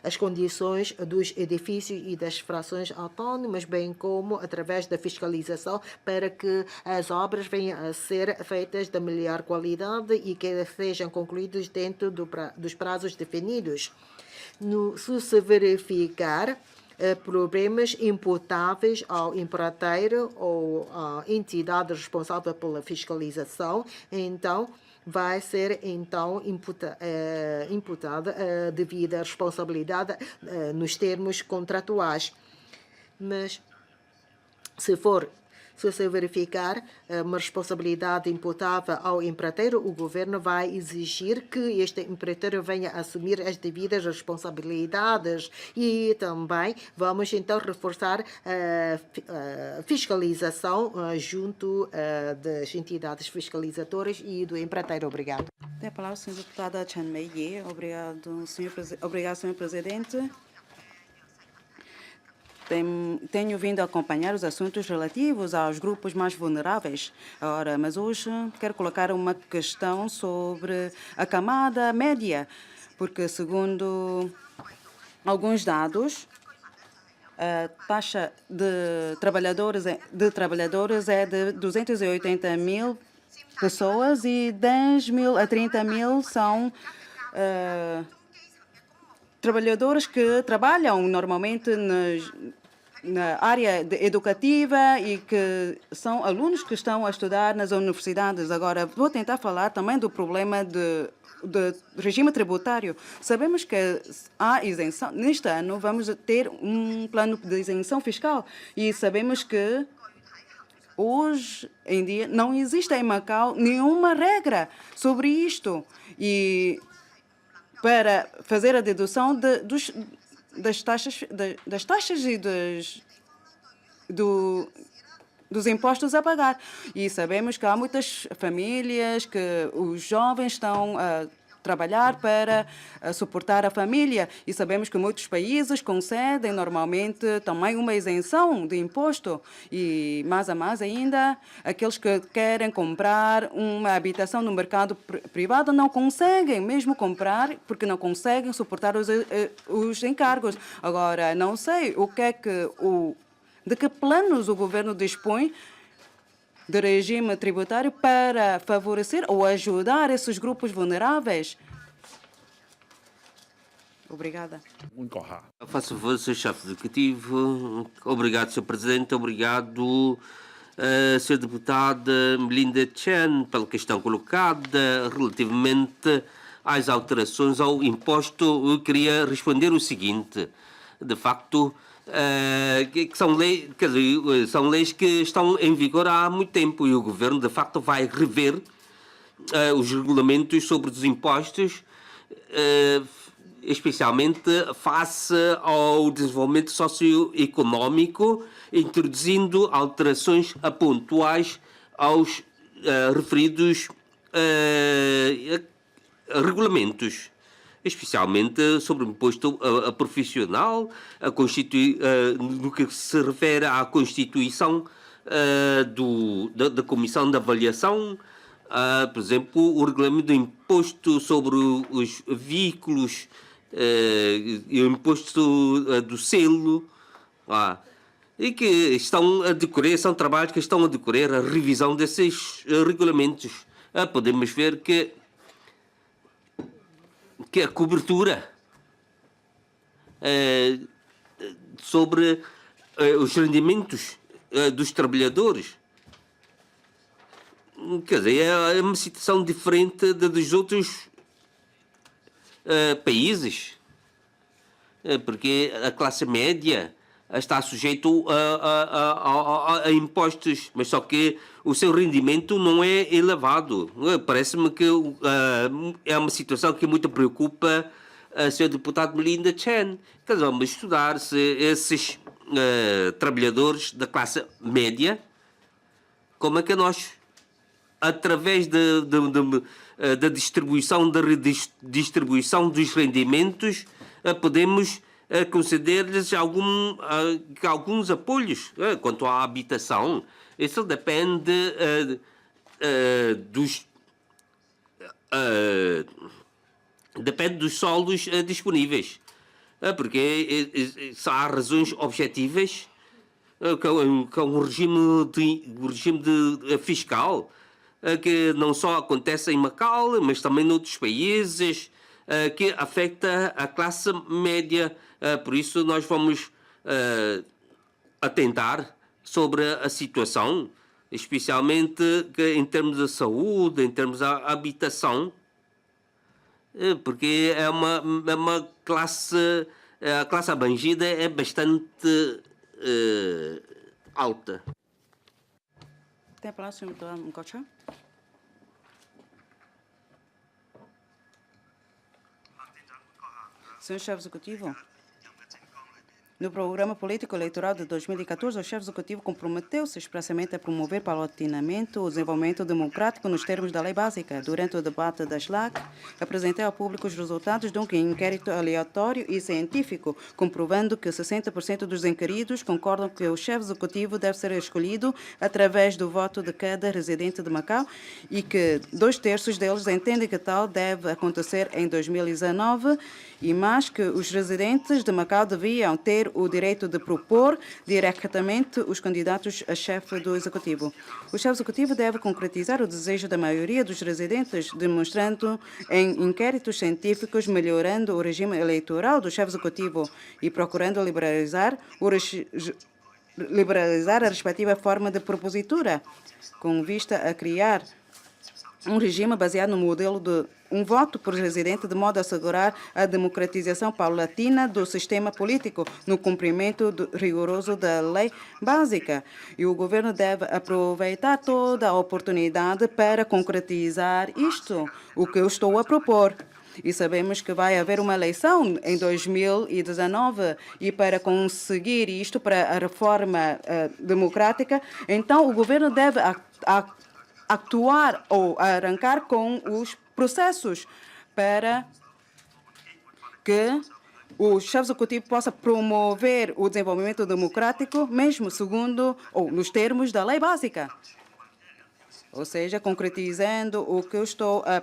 as condições dos edifícios e das frações autónomas, bem como através da fiscalização, para que as obras venham a ser feitas da melhor qualidade e que sejam concluídas dentro dos prazos definidos. Se verificar problemas imputáveis ao empreiteiro ou à entidade responsável pela fiscalização, então vai ser então imputada a devida responsabilidade nos termos contratuais. Mas se Se se verificar uma responsabilidade imputável ao empreiteiro, o governo vai exigir que este empreiteiro venha assumir as devidas responsabilidades e também vamos então reforçar a fiscalização junto das entidades fiscalizadoras e do empreiteiro. Obrigado. Tem a palavra a senhora deputada Chan Mei. Obrigado, senhor presidente. Tenho vindo a acompanhar os assuntos relativos aos grupos mais vulneráveis. Ora, mas hoje quero colocar uma questão sobre a camada média, porque segundo alguns dados, a taxa de trabalhadores é de 280 mil pessoas e 10 mil a 30 mil são trabalhadores que trabalham normalmente na área educativa e que são alunos que estão a estudar nas universidades. Agora, vou tentar falar também do problema de regime tributário. Sabemos que há isenção. Neste ano, vamos ter um plano de isenção fiscal e sabemos que hoje em dia não existe em Macau nenhuma regra sobre isto. E para fazer a dedução das taxas e dos impostos a pagar. E sabemos que há muitas famílias que os jovens estão a trabalhar para suportar a família. E sabemos que muitos países concedem normalmente também uma isenção de imposto. E mais a mais ainda, aqueles que querem comprar uma habitação no mercado privado não conseguem mesmo comprar porque não conseguem suportar os encargos. Agora, não sei o que é que de que planos o governo dispõe de regime tributário para favorecer ou ajudar esses grupos vulneráveis. Obrigada. Faço favor, Sr. Chefe Executivo. Obrigado, Sr. Presidente. Obrigado, Sra. Deputada Melinda Chan, pela questão colocada relativamente às alterações ao imposto. Eu queria responder o seguinte. De facto, que são leis, quer dizer, são leis que estão em vigor há muito tempo e o Governo, de facto, vai rever os regulamentos sobre os impostos, especialmente face ao desenvolvimento socioeconómico, introduzindo alterações pontuais aos referidos regulamentos, especialmente sobre o imposto profissional, no que se refere à constituição da Comissão de Avaliação, por exemplo, o regulamento do imposto sobre os veículos e o imposto do selo, e que estão a decorrer, são trabalhos que estão a decorrer, a revisão desses regulamentos. Podemos ver que a cobertura sobre os rendimentos dos trabalhadores, quer dizer, é uma situação diferente dos outros países, porque a classe média está sujeito a impostos, mas só que o seu rendimento não é elevado. Parece-me que é uma situação que muito preocupa a Sra. Deputada Melinda Chan. Quer dizer, vamos estudar se esses trabalhadores da classe média, como é que nós, através da distribuição, da redistribuição dos rendimentos, podemos conceder-lhes alguns apoios quanto à habitação. Isso depende depende dos solos disponíveis, porque há razões objetivas que é um regime fiscal que não só acontece em Macau, mas também noutros países, que afeta a classe média. Por isso, nós vamos atentar sobre a situação, especialmente em termos de saúde, em termos da habitação, porque é uma classe, a classe abrangida é bastante alta. Tem a palavra, senhor deputado Mkocha. Senhor chefe executivo, no programa político eleitoral de 2014, o chefe executivo comprometeu-se expressamente a promover paulatinamente o desenvolvimento democrático nos termos da lei básica. Durante o debate da SLAC, apresentei ao público os resultados de um inquérito aleatório e científico, comprovando que 60% dos inquiridos concordam que o chefe executivo deve ser escolhido através do voto de cada residente de Macau e que 2/3 deles entendem que tal deve acontecer em 2019 e mais que os residentes de Macau deviam ter o direito de propor diretamente os candidatos a chefe do Executivo. O chefe Executivo deve concretizar o desejo da maioria dos residentes, demonstrando em inquéritos científicos, melhorando o regime eleitoral do chefe Executivo e procurando liberalizar a respectiva forma de propositura, com vista a criar um regime baseado no modelo de um voto por residente, de modo a assegurar a democratização paulatina do sistema político no cumprimento rigoroso da lei básica. E o governo deve aproveitar toda a oportunidade para concretizar isto, o que eu estou a propor. E sabemos que vai haver uma eleição em 2019 e para conseguir isto, para a reforma democrática, então o governo deve atuar ou arrancar com os processos para que o chefe executivo possa promover o desenvolvimento democrático, mesmo segundo ou nos termos da lei básica. Ou seja, concretizando o que eu estou a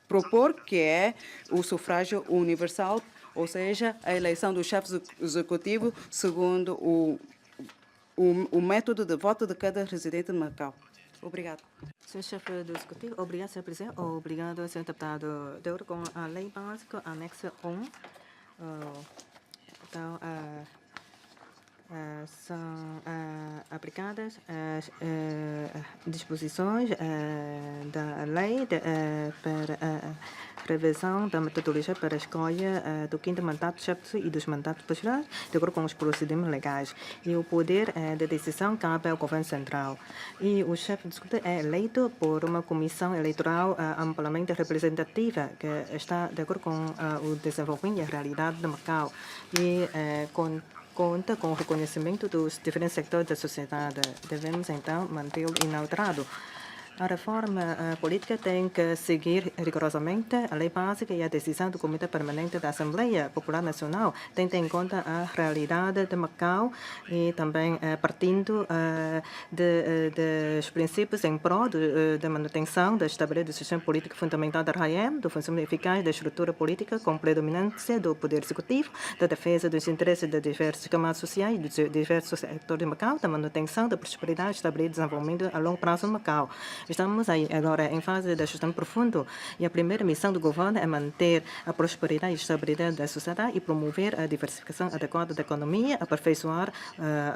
propor, que é o sufrágio universal, ou seja, a eleição do chefe executivo segundo o método de voto de cada residente de Macau. Obrigado. Senhor chefe do Executivo, obrigado, senhor presidente. Obrigado, senhor deputado. De acordo com a lei básica, anexo 1, então, são aplicadas as disposições da lei para revisão da metodologia para a escolha do quinto mandato de chefe e dos mandatos posteriores, de acordo com os procedimentos legais. E o poder de decisão cabe ao governo central. E o chefe do executivo é eleito por uma comissão eleitoral amplamente representativa, que está de acordo com o desenvolvimento e a realidade de Macau. E conta com o reconhecimento dos diferentes setores da sociedade. Devemos, então, mantê-lo inalterado. A reforma política tem que seguir rigorosamente a lei básica e a decisão do Comitê Permanente da Assembleia Popular Nacional, tendo em conta a realidade de Macau e também partindo dos princípios em prol da manutenção da estabilidade do sistema político fundamental da RAEM, do funcionamento eficaz da estrutura política com predominância do poder executivo, da defesa dos interesses de diversas camadas sociais e dos diversos setores de Macau, da manutenção da prosperidade, estabilidade e desenvolvimento a longo prazo em Macau. Estamos aí agora em fase de ajustamento profundo e a primeira missão do governo é manter a prosperidade e estabilidade da sociedade e promover a diversificação adequada da economia, aperfeiçoar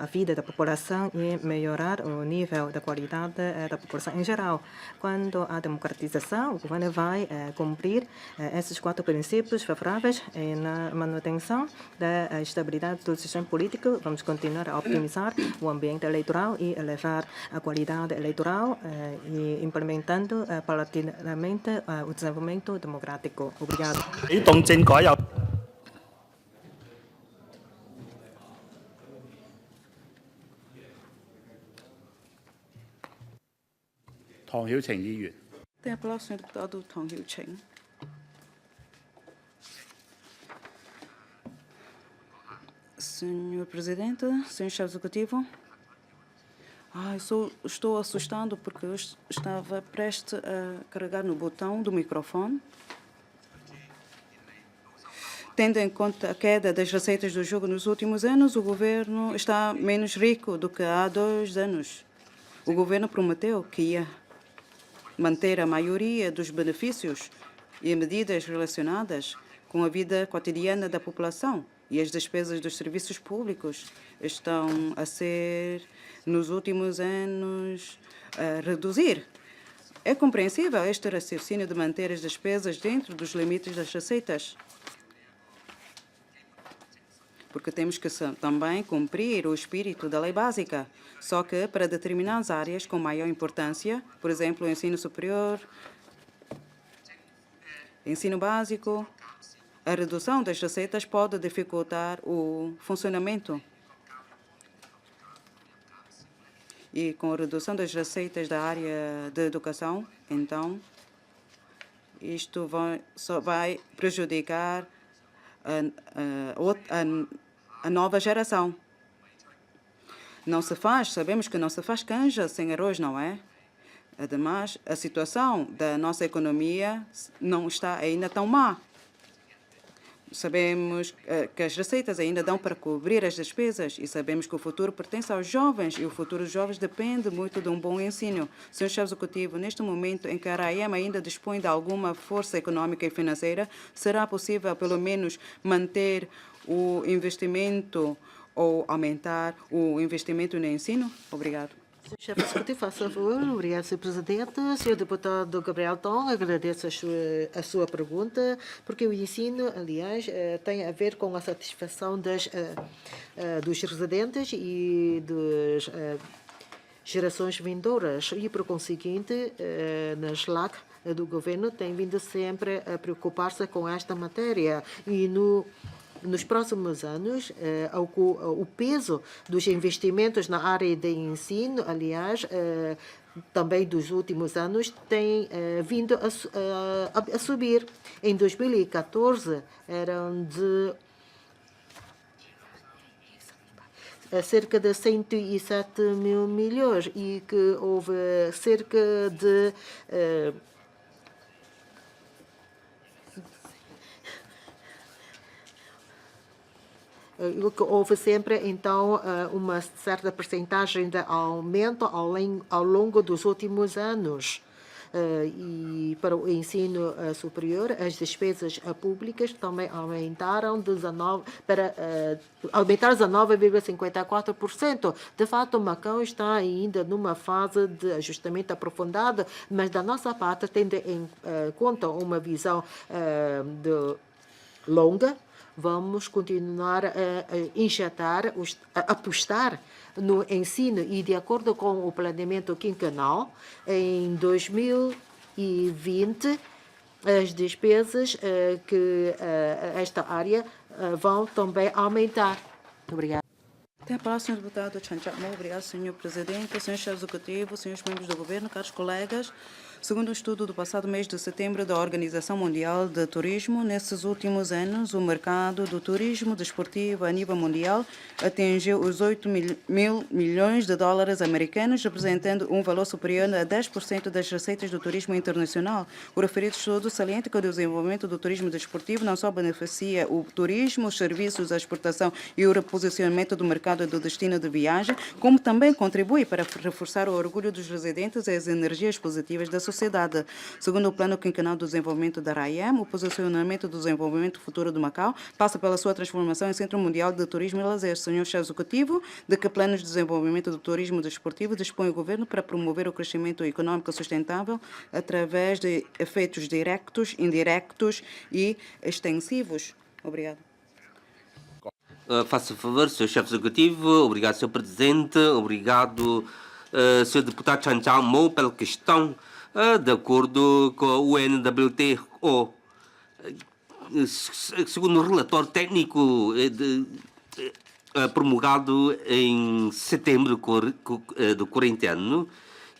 a vida da população e melhorar o nível da qualidade da população em geral. Quando a democratização, o governo vai cumprir esses 4 princípios favoráveis na manutenção da estabilidade do sistema político. Vamos continuar a optimizar o ambiente eleitoral e elevar a qualidade eleitoral e implementando paulatinamente o desenvolvimento democrático. Obrigado. 啟動政改有唐曉晴議員。 Tem a palavra o senhor deputado Tong Hiu Cheng. Senhor presidente, senhor chefe executivo, estou assustado porque eu estava prestes a carregar no botão do microfone. Tendo em conta a queda das receitas do jogo nos últimos anos, o governo está menos rico do que há 2 anos. O governo prometeu que ia manter a maioria dos benefícios e medidas relacionadas com a vida cotidiana da população e as despesas dos serviços públicos estão a ser, nos últimos anos, a reduzir. É compreensível este raciocínio de manter as despesas dentro dos limites das receitas. porque temos que também cumprir o espírito da lei básica. Só que para determinadas áreas com maior importância, por exemplo, o ensino superior, ensino básico, a redução das receitas pode dificultar o funcionamento. E com a redução das receitas da área de educação, então, isto só vai prejudicar a nova geração. Sabemos que não se faz canja sem arroz, não é? Ademais, a situação da nossa economia não está ainda tão má. Sabemos que as receitas ainda dão para cobrir as despesas e sabemos que o futuro pertence aos jovens e o futuro dos jovens depende muito de um bom ensino. Senhor chefe executivo, neste momento em que a RAEM ainda dispõe de alguma força econômica e financeira, será possível pelo menos manter o investimento ou aumentar o investimento no ensino? Obrigado. Senhor chefe executivo, faça favor. Obrigado, Sr. Presidente. Senhor deputado Gabriel Tong, agradeço a sua pergunta, porque o ensino, aliás, tem a ver com a satisfação dos residentes e das gerações vindouras. E, por conseguinte, na SLAC do governo tem vindo sempre a preocupar-se com esta matéria. E nos próximos anos, o peso dos investimentos na área de ensino, aliás, também dos últimos anos, tem vindo a subir. Em 2014, eram de cerca de 107 mil milhões e que houve cerca de houve sempre, então, uma certa percentagem de aumento ao longo dos últimos anos. E para o ensino superior, as despesas públicas também aumentaram para aumentar 19,54%. De fato, Macau está ainda numa fase de ajustamento aprofundado, mas da nossa parte, tendo em conta uma visão longa, vamos continuar a injetar, a apostar no ensino e, de acordo com o planeamento quinquenal, em 2020, as despesas que esta área vão também aumentar. Obrigada. Até a próxima, deputado Chan Chak-mou. Obrigado, senhor presidente, senhor chefe executivo, senhores membros do governo, caros colegas. Segundo o estudo do passado mês de setembro da Organização Mundial de Turismo, nesses últimos anos, o mercado do turismo desportivo a nível mundial atingiu os 8 mil milhões de dólares americanos, representando um valor superior a 10% das receitas do turismo internacional. O referido estudo salienta que o desenvolvimento do turismo desportivo não só beneficia o turismo, os serviços, a exportação e o reposicionamento do mercado do destino de viagem, como também contribui para reforçar o orgulho dos residentes e as energias positivas da sociedade. Segundo o Plano Quinquenal do Desenvolvimento da RAEM, o posicionamento do desenvolvimento futuro do Macau passa pela sua transformação em Centro Mundial de Turismo e Lazer. Senhor chefe executivo, de que planos de desenvolvimento do turismo desportivo dispõe o governo para promover o crescimento econômico sustentável através de efeitos diretos, indiretos e extensivos? Obrigado. Faça favor, Sr. chefe executivo. Obrigado, Sr. presidente. Obrigado, Sr. deputado Chan Chak-mou, pela questão. De acordo com o UNWTO, segundo o relatório técnico promulgado em setembro do corrente ano,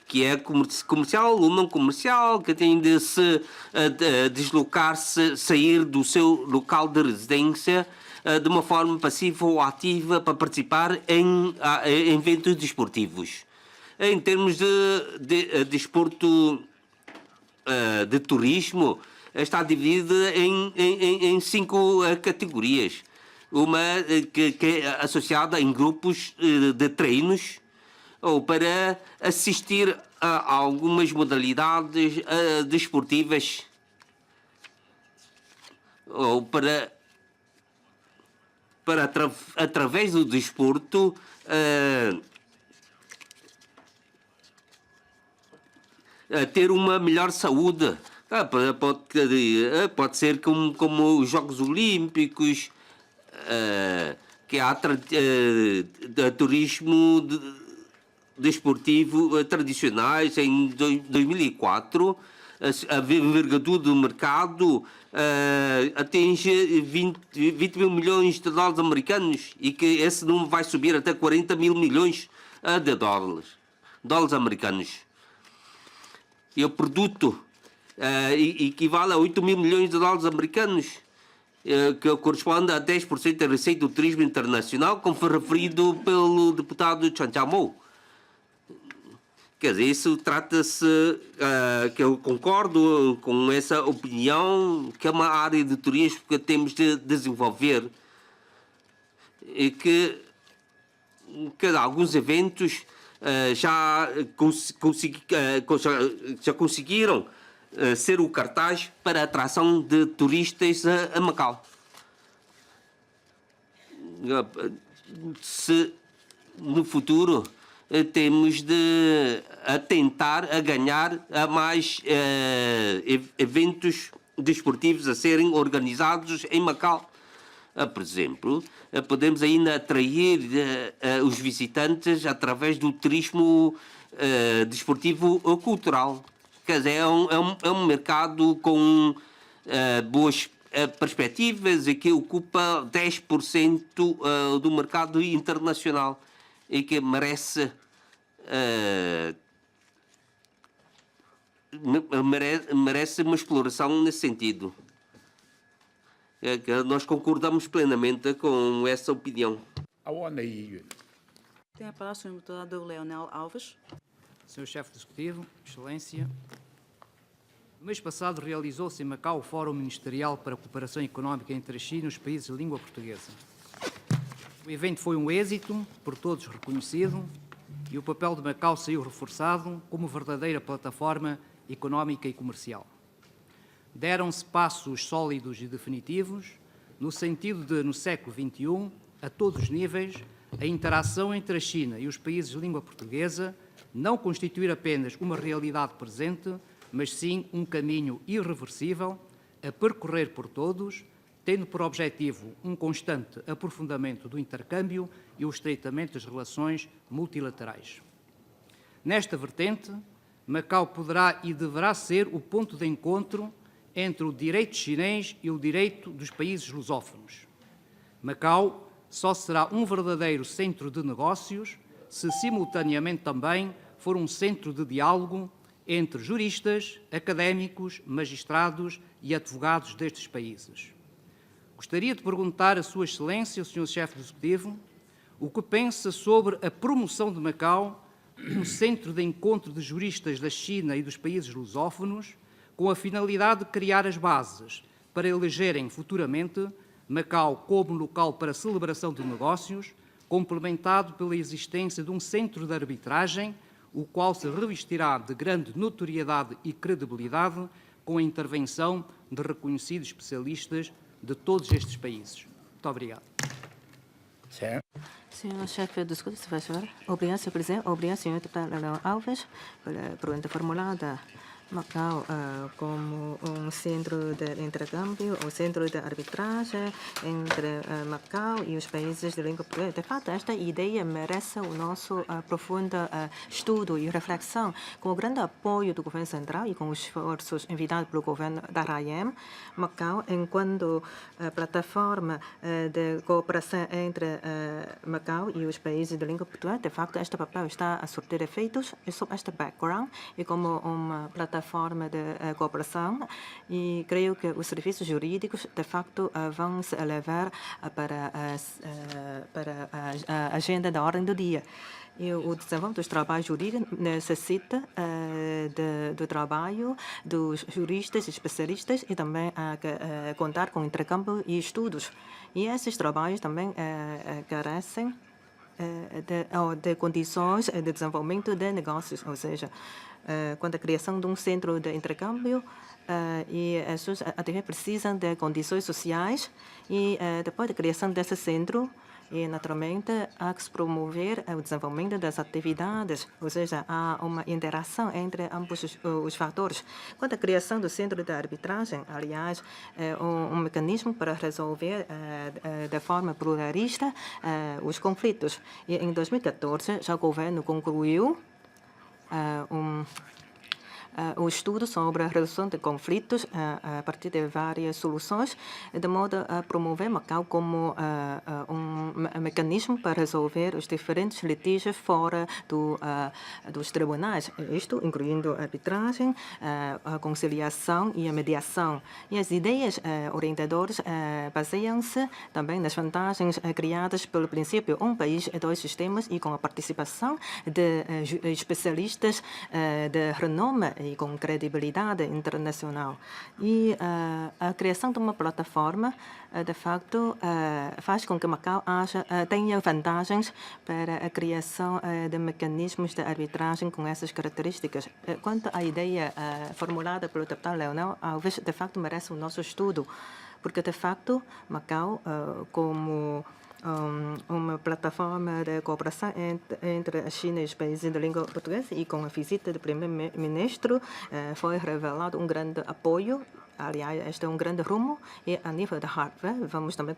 que é comercial ou não comercial, que tem de se deslocar-se, sair do seu local de residência de uma forma passiva ou ativa para participar em eventos desportivos. Em termos de desporto de turismo, está dividida em 5 categorias. Uma que é associada em grupos de treinos ou para assistir a algumas modalidades desportivas ou para através do desporto ter uma melhor saúde. Pode ser como os Jogos Olímpicos, que há turismo desportivo tradicionais. Em 2004, a envergadura do mercado atinge 20 mil milhões de dólares americanos e que esse número vai subir até 40 mil milhões de dólares americanos. E o produto equivale a 8 mil milhões de dólares americanos, que corresponde a 10% da receita do turismo internacional, como foi referido pelo deputado Chan Cha-mo. Quer dizer, isso trata-se, que eu concordo com essa opinião, que é uma área de turismo que temos de desenvolver e que alguns eventos já conseguiram ser o cartaz para a atração de turistas a Macau. Se no futuro temos de tentar ganhar a mais eventos desportivos a serem organizados em Macau. Por exemplo, podemos ainda atrair os visitantes através do turismo desportivo cultural. Quer dizer, é um mercado com boas perspectivas e que ocupa 10% do mercado internacional e que merece uma exploração nesse sentido. Nós concordamos plenamente com essa opinião. 歐安理議員。 Tem a palavra o senhor deputado Leonel Alves. Senhor Chefe do Executivo, Excelência, no mês passado realizou-se em Macau o Fórum Ministerial para a Cooperação Económica entre a China e os países de língua portuguesa. O evento foi um êxito, por todos reconhecido, e o papel de Macau saiu reforçado como verdadeira plataforma económica e comercial. Deram-se passos sólidos e definitivos no sentido de, no século XXI, a todos os níveis, a interação entre a China e os países de língua portuguesa não constituir apenas uma realidade presente, mas sim um caminho irreversível a percorrer por todos, tendo por objetivo um constante aprofundamento do intercâmbio e o estreitamento das relações multilaterais. Nesta vertente, Macau poderá e deverá ser o ponto de encontro entre o direito chinês e o direito dos países lusófonos. Macau só será um verdadeiro centro de negócios se simultaneamente também for um centro de diálogo entre juristas, académicos, magistrados e advogados destes países. Gostaria de perguntar a Sua Excelência, o Sr. Chefe do Executivo, o que pensa sobre a promoção de Macau como centro de encontro de juristas da China e dos países lusófonos, com a finalidade de criar as bases para elegerem futuramente Macau como local para celebração de negócios, complementado pela existência de um centro de arbitragem, o qual se revestirá de grande notoriedade e credibilidade com a intervenção de reconhecidos especialistas de todos estes países. Muito obrigado. 請 Senhor chefe do Executivo, se faz favor. Obrigado, senhor presidente. Obrigado, senhor deputado Leonel Alves, pela pergunta formulada. Macau como um centro de intercâmbio, um centro de arbitragem entre Macau e os países de língua portuguesa. De fato, esta ideia merece o nosso profundo estudo e reflexão. Com o grande apoio do governo central e com os esforços enviados pelo governo da RAEM, Macau, enquanto plataforma de cooperação entre Macau e os países de língua portuguesa, de facto, este papel está a surtir efeitos sob este background e como uma plataforma de cooperação, e creio que os serviços jurídicos, de facto, vão se elevar para a agenda da ordem do dia. E o desenvolvimento dos trabalhos jurídicos necessita do trabalho dos juristas e especialistas e também contar com intercâmbio e estudos. E esses trabalhos também carecem de condições de desenvolvimento de negócios, ou seja, quando a criação de um centro de intercâmbio e as suas atividades precisam de condições sociais e depois da criação desse centro E, naturalmente, há que se promover o desenvolvimento das atividades, ou seja, há uma interação entre ambos os fatores. Quanto à criação do Centro de Arbitragem, aliás, é um mecanismo para resolver de forma pluralista os conflitos. E em 2014, já o governo concluiu o estudo sobre a redução de conflitos a partir de várias soluções, de modo a promover Macau como um mecanismo para resolver os diferentes litígios fora dos tribunais, isto incluindo a arbitragem, a conciliação e a mediação. E as ideias orientadoras baseiam-se também nas vantagens criadas pelo princípio um país, dois sistemas e com a participação de especialistas de renome e com credibilidade internacional. E a criação de uma plataforma, de facto, faz com que Macau tenha vantagens para a criação de mecanismos de arbitragem com essas características. Quanto à ideia formulada pelo deputado Leonel Alves, de facto, merece o nosso estudo, porque, de facto, Macau, como uma plataforma de cooperação entre a China e os países de língua portuguesa, e com a visita do primeiro-ministro foi revelado um grande apoio. Aliás, este é um grande rumo, e a nível de hardware vamos também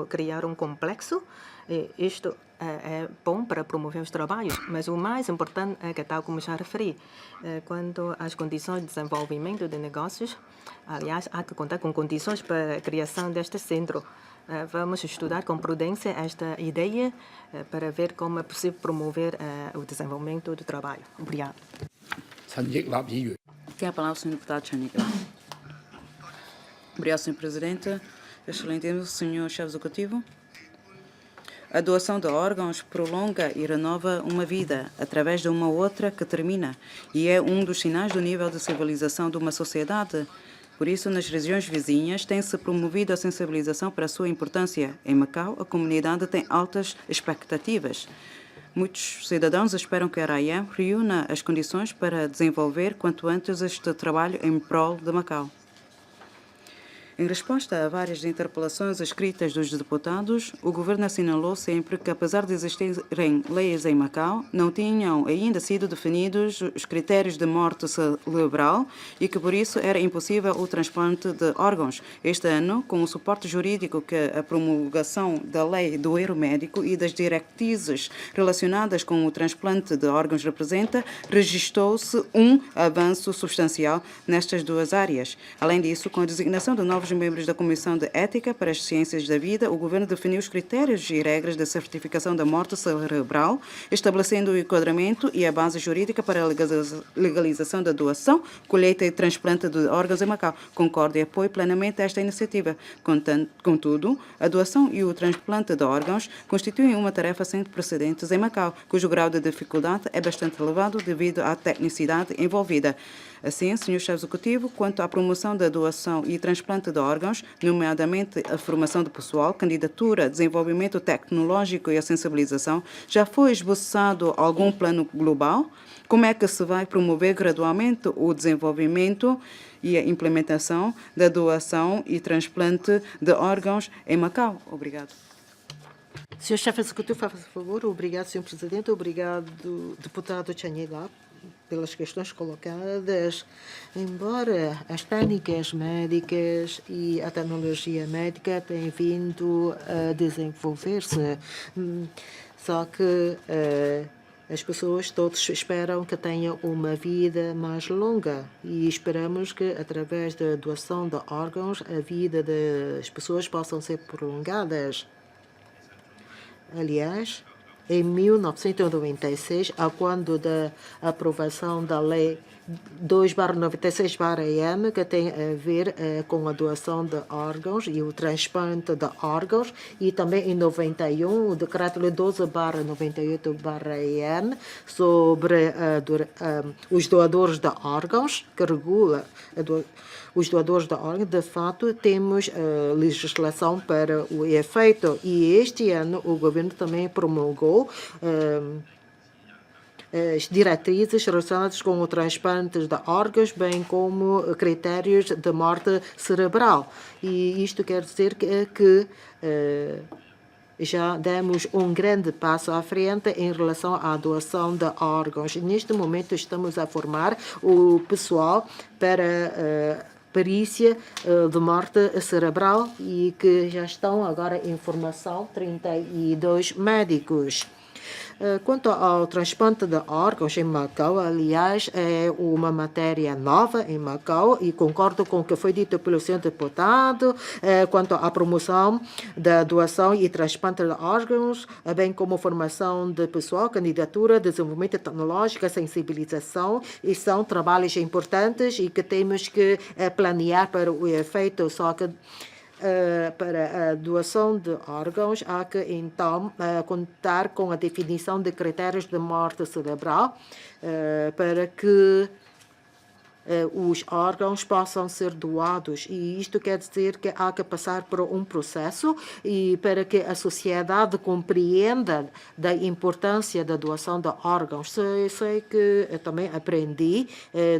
criar um complexo. E isto é bom para promover os trabalhos, mas o mais importante é que, tal como já referi, quanto às condições de desenvolvimento de negócios, aliás, há que contar com condições para a criação deste centro. Vamos estudar com prudência esta ideia para ver como é possível promover o desenvolvimento do trabalho. Obrigado. 陳奕立議員。 Tem a palavra o senhor deputado Chanica. Obrigado, senhor presidente. Excelentíssimo senhor chefe executivo. A doação de órgãos prolonga e renova uma vida através de uma outra que termina, e é um dos sinais do nível de civilização de uma sociedade. Por isso, nas regiões vizinhas, tem-se promovido a sensibilização para a sua importância. Em Macau, a comunidade tem altas expectativas. Muitos cidadãos esperam que a RAIEM reúna as condições para desenvolver quanto antes este trabalho em prol de Macau. Em resposta a várias interpelações escritas dos deputados, o governo assinalou sempre que, apesar de existirem leis em Macau, não tinham ainda sido definidos os critérios de morte cerebral e que, por isso, era impossível o transplante de órgãos. Este ano, com o suporte jurídico que a promulgação da lei do erro médico e das diretrizes relacionadas com o transplante de órgãos representa, registrou-se um avanço substancial nestas duas áreas. Além disso, com a designação de novos membros da Comissão de Ética para as Ciências da Vida, o governo definiu os critérios e regras de certificação da morte cerebral, estabelecendo o enquadramento e a base jurídica para a legalização da doação, colheita e transplante de órgãos em Macau. Concordo e apoio plenamente esta iniciativa. Contudo, a doação e o transplante de órgãos constituem uma tarefa sem precedentes em Macau, cujo grau de dificuldade é bastante elevado devido à tecnicidade envolvida. Assim, Sr. Chefe Executivo, quanto à promoção da doação e transplante de órgãos, nomeadamente a formação do pessoal, candidatura, desenvolvimento tecnológico e a sensibilização, já foi esboçado algum plano global? Como é que se vai promover gradualmente o desenvolvimento e a implementação da doação e transplante de órgãos em Macau? Obrigado. Senhor Chefe Executivo, faça favor. Obrigado, Senhor Presidente. Obrigado, deputado Chanica, pelas questões colocadas. Embora as técnicas médicas e a tecnologia médica tenham vindo a desenvolver-se, só que as pessoas todos esperam que tenham uma vida mais longa e esperamos que, através da doação de órgãos, a vida das pessoas possam ser prolongadas. Aliás, em 1996, a quando da aprovação da Lei 2/96/EM, que tem a ver com a doação de órgãos e o transplante de órgãos, e também em 91, o decreto 12/98/EM sobre os doadores de órgãos, que regula os doadores de órgãos. De fato, temos legislação para o efeito, e este ano o governo também promulgou as diretrizes relacionadas com o transplante de órgãos, bem como critérios de morte cerebral. E isto quer dizer que já demos um grande passo à frente em relação à doação de órgãos. Neste momento estamos a formar o pessoal para perícia de morte cerebral e que já estão agora em formação 32 médicos. Quanto ao transplante de órgãos em Macau, aliás, é uma matéria nova em Macau e concordo com o que foi dito pelo senhor deputado quanto à promoção da doação e transplante de órgãos, bem como formação de pessoal, candidatura, desenvolvimento tecnológico, sensibilização, e são trabalhos importantes e que temos que planear para o efeito, só que para a doação de órgãos, há que então contar com a definição de critérios de morte cerebral para que os órgãos possam ser doados. E isto quer dizer que há que passar por um processo e para que a sociedade compreenda da importância da doação de órgãos. Sei que eu também aprendi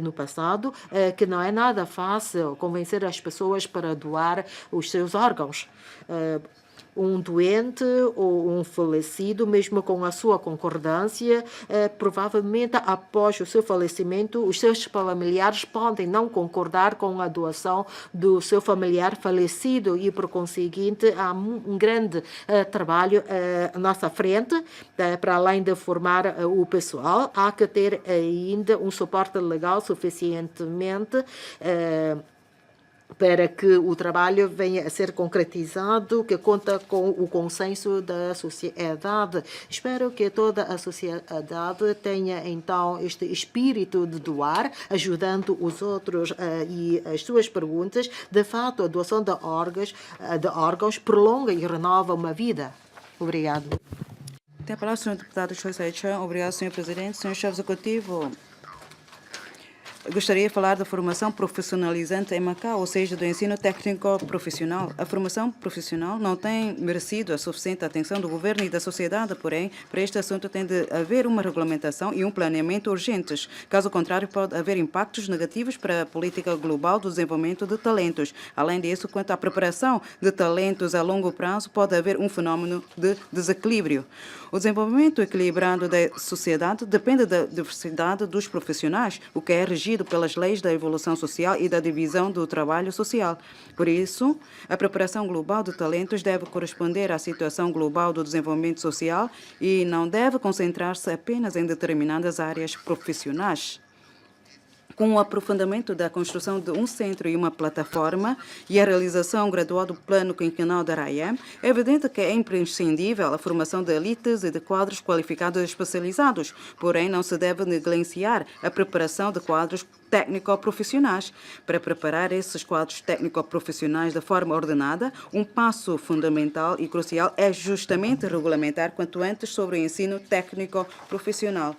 no passado que não é nada fácil convencer as pessoas para doar os seus órgãos. Um doente ou um falecido, mesmo com a sua concordância, provavelmente após o seu falecimento, os seus familiares podem não concordar com a doação do seu familiar falecido e, por conseguinte, há um grande trabalho à nossa frente. Para além de formar o pessoal, há que ter ainda um suporte legal suficientemente para que o trabalho venha a ser concretizado, que conta com o consenso da sociedade. Espero que toda a sociedade tenha, então, este espírito de doar, ajudando os outros e as suas perguntas. De fato, a doação de órgãos prolonga e renova uma vida. Obrigado. Tem a palavra o senhor deputado Choi Sai-Chan. Obrigado, senhor presidente. Senhor chefe executivo, gostaria de falar da formação profissionalizante em Macau, ou seja, do ensino técnico profissional. A formação profissional não tem merecido a suficiente atenção do governo e da sociedade, porém, para este assunto tem de haver uma regulamentação e um planeamento urgentes. Caso contrário, pode haver impactos negativos para a política global do desenvolvimento de talentos. Além disso, quanto à preparação de talentos a longo prazo, pode haver um fenômeno de desequilíbrio. O desenvolvimento equilibrado da sociedade depende da diversidade dos profissionais, o que é regido pelas leis da evolução social e da divisão do trabalho social. Por isso, a preparação global de talentos deve corresponder à situação global do desenvolvimento social e não deve concentrar-se apenas em determinadas áreas profissionais. Com o aprofundamento da construção de um centro e uma plataforma e a realização gradual do plano quinquenal da RAEM, é evidente que é imprescindível a formação de elites e de quadros qualificados e especializados, porém não se deve negligenciar a preparação de quadros técnico-profissionais. Para preparar esses quadros técnico-profissionais de forma ordenada, um passo fundamental e crucial é justamente regulamentar quanto antes sobre o ensino técnico-profissional.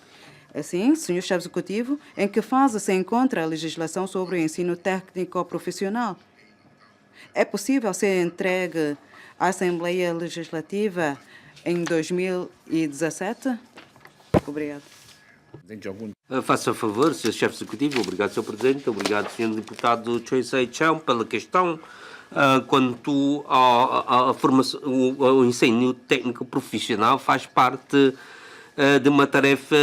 Assim, senhor chefe executivo, em que fase se encontra a legislação sobre o ensino técnico profissional? É possível ser entregue à Assembleia Legislativa em 2017? Obrigado. Faça favor, senhor chefe executivo. Obrigado, senhor presidente. Obrigado, senhor deputado Choi Sai-Chan, pela questão. Quanto à formação, o ensino técnico profissional faz parte de uma tarefa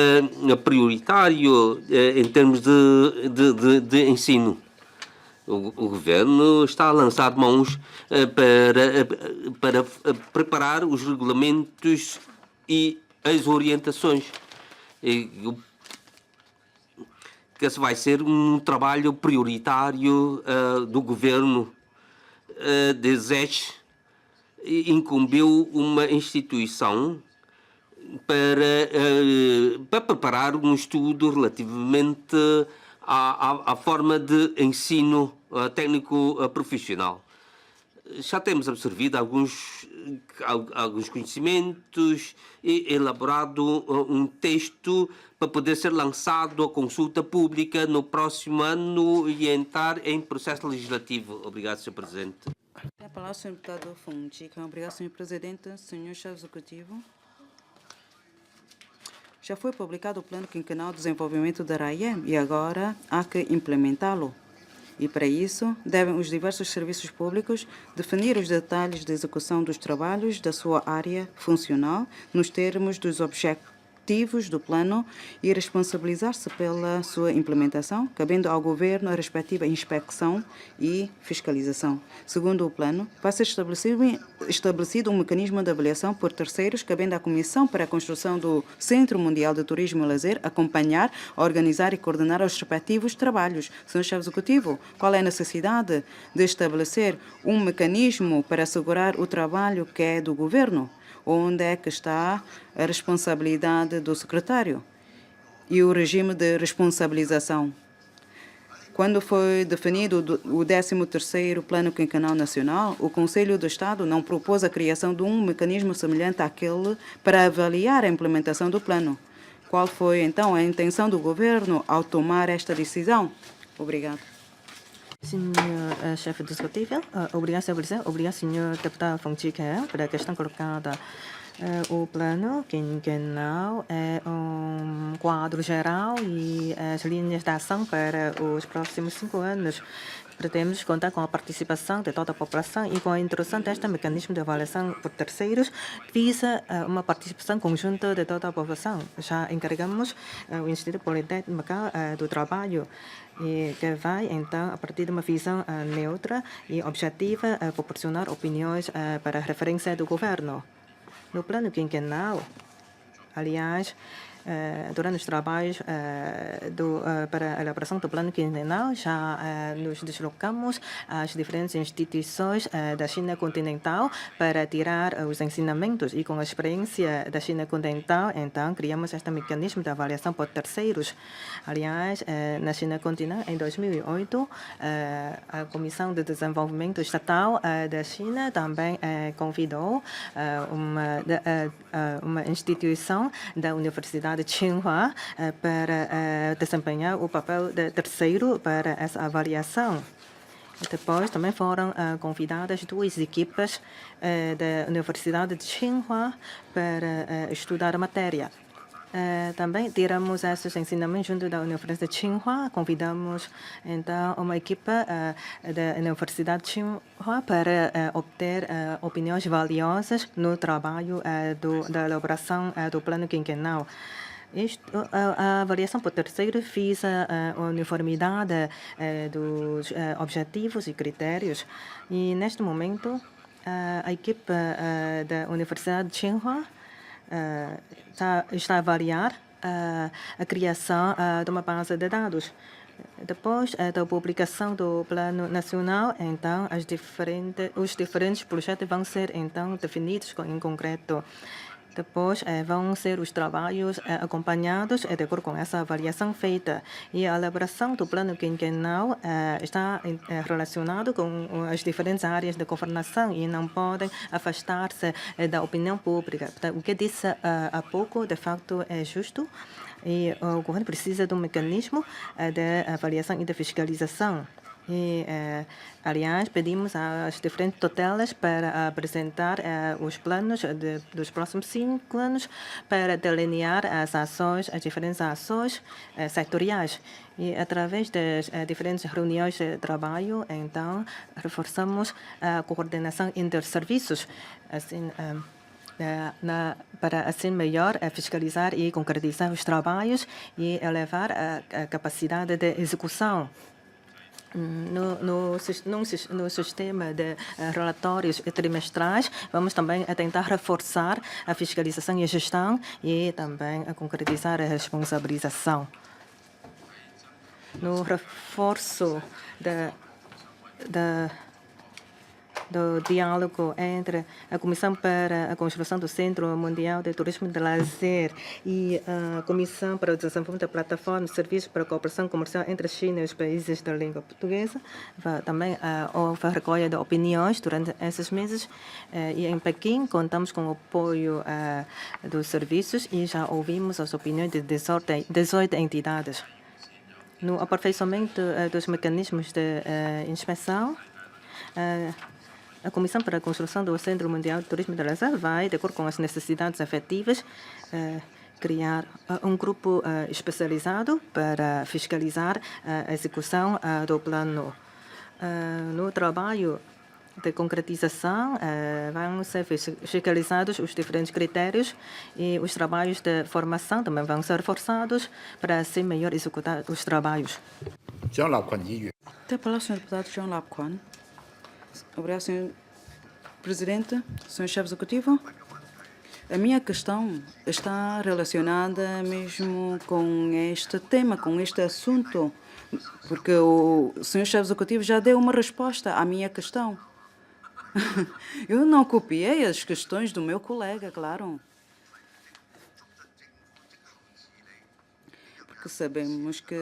prioritária em termos de ensino. O governo está a lançar mãos para preparar os regulamentos e as orientações. Que esse vai ser um trabalho prioritário do governo. Desejo incumbiu uma instituição para preparar um estudo relativamente à forma de ensino técnico profissional. Já temos absorvido alguns conhecimentos e elaborado um texto para poder ser lançado à consulta pública no próximo ano e entrar em processo legislativo. Obrigado, Sr. Presidente. Tem a palavra o Sr. Deputado Fonchica. Obrigado, Sr. Presidente. Senhor chefe executivo. Já foi publicado o Plano Quinquenal de Desenvolvimento da RAEM e agora há que implementá-lo. E, para isso, devem os diversos serviços públicos definir os detalhes da execução dos trabalhos da sua área funcional nos termos dos objetivos do plano e responsabilizar-se pela sua implementação, cabendo ao Governo a respectiva inspeção e fiscalização. Segundo o plano, vai ser estabelecido um mecanismo de avaliação por terceiros, cabendo à Comissão para a Construção do Centro Mundial de Turismo e Lazer acompanhar, organizar e coordenar os respectivos trabalhos. Sr. Chefe Executivo, qual é a necessidade de estabelecer um mecanismo para assegurar o trabalho que é do Governo? Onde é que está a responsabilidade do secretário e o regime de responsabilização? Quando foi definido o 13º Plano Quinquenal Nacional, o Conselho do Estado não propôs a criação de um mecanismo semelhante àquele para avaliar a implementação do plano. Qual foi, então, a intenção do Governo ao tomar esta decisão? Obrigado. Senhor chefe do Executivo, obrigado, Sr. Presidente. Obrigado, senhor deputado Fonseca, pela questão colocada. O plano quinquenal é quadro geral e as linhas de ação para os próximos 5 anos. Pretendemos contar com a participação de toda a população e com a introdução deste mecanismo de avaliação por terceiros, visa uma participação conjunta de toda a população. Já encarregamos o Instituto Politécnico do Trabalho, que vai, então, a partir de uma visão neutra e objetiva, proporcionar opiniões para a referência do governo. No plano quinquenal, aliás, durante os trabalhos para a elaboração do plano quinquenal, já nos deslocamos às diferentes instituições da China continental para tirar os ensinamentos e com a experiência da China continental, então, criamos este mecanismo de avaliação por terceiros. Aliás, na China continental, em 2008, a Comissão de Desenvolvimento Estatal da China também convidou uma instituição da Universidade de Tsinghua para desempenhar o papel de terceiro para essa avaliação. Depois também foram convidadas 2 equipes da Universidade de Tsinghua para estudar a matéria. Também tiramos esses ensinamentos junto da Universidade de Tsinghua. Convidamos, então, uma equipe da Universidade de Tsinghua para obter opiniões valiosas no trabalho da elaboração do plano quinquenal. A avaliação por terceiro visa a uniformidade dos objetivos e critérios. E, neste momento, a equipe da Universidade de Tsinghua está a avaliar a criação de uma base de dados. Depois da publicação do Plano Nacional, então, os diferentes projetos vão ser, então, definidos em concreto. Depois vão ser os trabalhos acompanhados de acordo com essa avaliação feita. E a elaboração do plano quinquenal está relacionado com as diferentes áreas de governação e não podem afastar-se da opinião pública. Portanto, o que disse há pouco, de facto, é justo. E o governo precisa de um mecanismo de avaliação e de fiscalização. E, aliás, pedimos às diferentes tutelas para apresentar os planos dos próximos 5 anos para delinear as diferentes ações setoriais. E, através das diferentes reuniões de trabalho, então, reforçamos a coordenação interserviços, assim, para assim melhor fiscalizar e concretizar os trabalhos e elevar a capacidade de execução. No sistema de relatórios trimestrais, vamos também tentar reforçar a fiscalização e a gestão e também a concretizar a responsabilização. No reforço do diálogo entre a Comissão para a Construção do Centro Mundial de Turismo de Lazer e a Comissão para o Desenvolvimento da Plataforma de Serviços para a Cooperação Comercial entre a China e os países da língua portuguesa. Também houve a recolha de opiniões durante esses meses e em Pequim contamos com o apoio dos serviços e já ouvimos as opiniões de 18 entidades. No aperfeiçoamento dos mecanismos de inspeção, a Comissão para a Construção do Centro Mundial de Turismo de Lazer vai, de acordo com as necessidades efetivas, criar um grupo especializado para fiscalizar a execução do plano. No trabalho de concretização, vão ser fiscalizados os diferentes critérios e os trabalhos de formação também vão ser reforçados para assim melhor executar os trabalhos. 張立群議員。 Tem a palavra o Sr. Deputado João Lapquan. Obrigado, Sr. Presidente, Sr. Chefe Executivo. A minha questão está relacionada mesmo com este tema, com este assunto, porque o Sr. Chefe Executivo já deu uma resposta à minha questão. Eu não copiei as questões do meu colega, claro. Porque sabemos que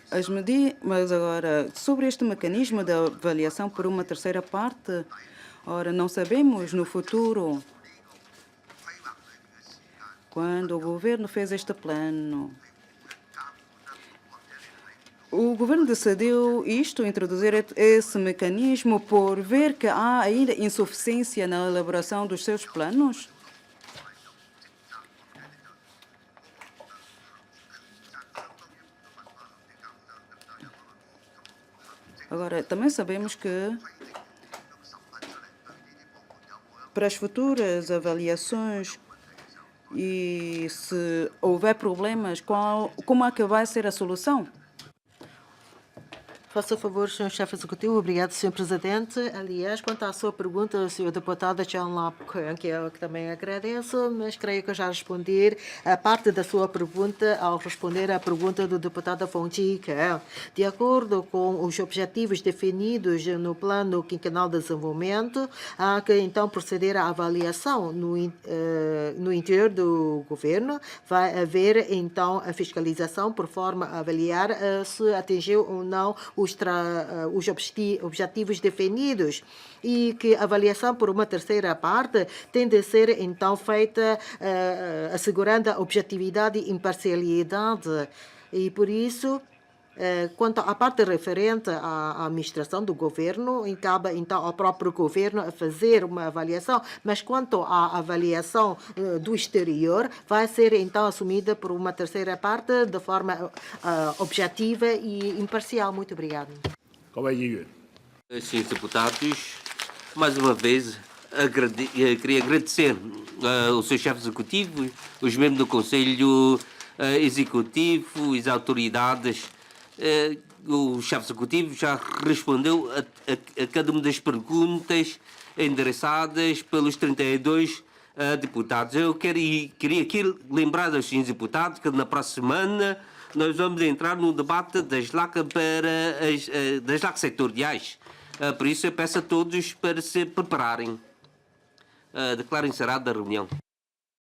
as medidas, mas agora, sobre este mecanismo de avaliação por uma terceira parte, ora, não sabemos no futuro, quando o governo fez este plano, o governo decidiu introduzir esse mecanismo por ver que há ainda insuficiência na elaboração dos seus planos? Agora, também sabemos que para as futuras avaliações e se houver problemas, como é que vai ser a solução? Faça favor, Sr. Chefe Executivo. Obrigado, Sr. Presidente. Aliás, quanto à sua pergunta, Sr. Deputado John Lapquan, que eu que também agradeço, mas creio que eu já respondi a parte da sua pergunta ao responder à pergunta do deputado Fonseca. De acordo com os objetivos definidos no Plano Quinquenal de Desenvolvimento, há que então proceder à avaliação no interior do governo. Vai haver então a fiscalização por forma a avaliar se atingiu ou não os objetivos definidos e que a avaliação por uma terceira parte tem de ser então feita assegurando a objetividade e imparcialidade. E por isso, quanto à parte referente à administração do governo, cabe então ao próprio governo a fazer uma avaliação, mas quanto à avaliação do exterior, vai ser então assumida por uma terceira parte de forma objetiva e imparcial. Muito obrigado. 各位議員， Senhores deputados, mais uma vez queria agradecer ao seu chefe executivo, os membros do Conselho Executivo, as autoridades. O chefe executivo já respondeu a cada uma das perguntas endereçadas pelos 32 deputados. Eu queria aqui lembrar aos senhores deputados que na próxima semana nós vamos entrar no debate das LAC das LAC setoriais. Por isso eu peço a todos para se prepararem. Declaro encerrada a reunião.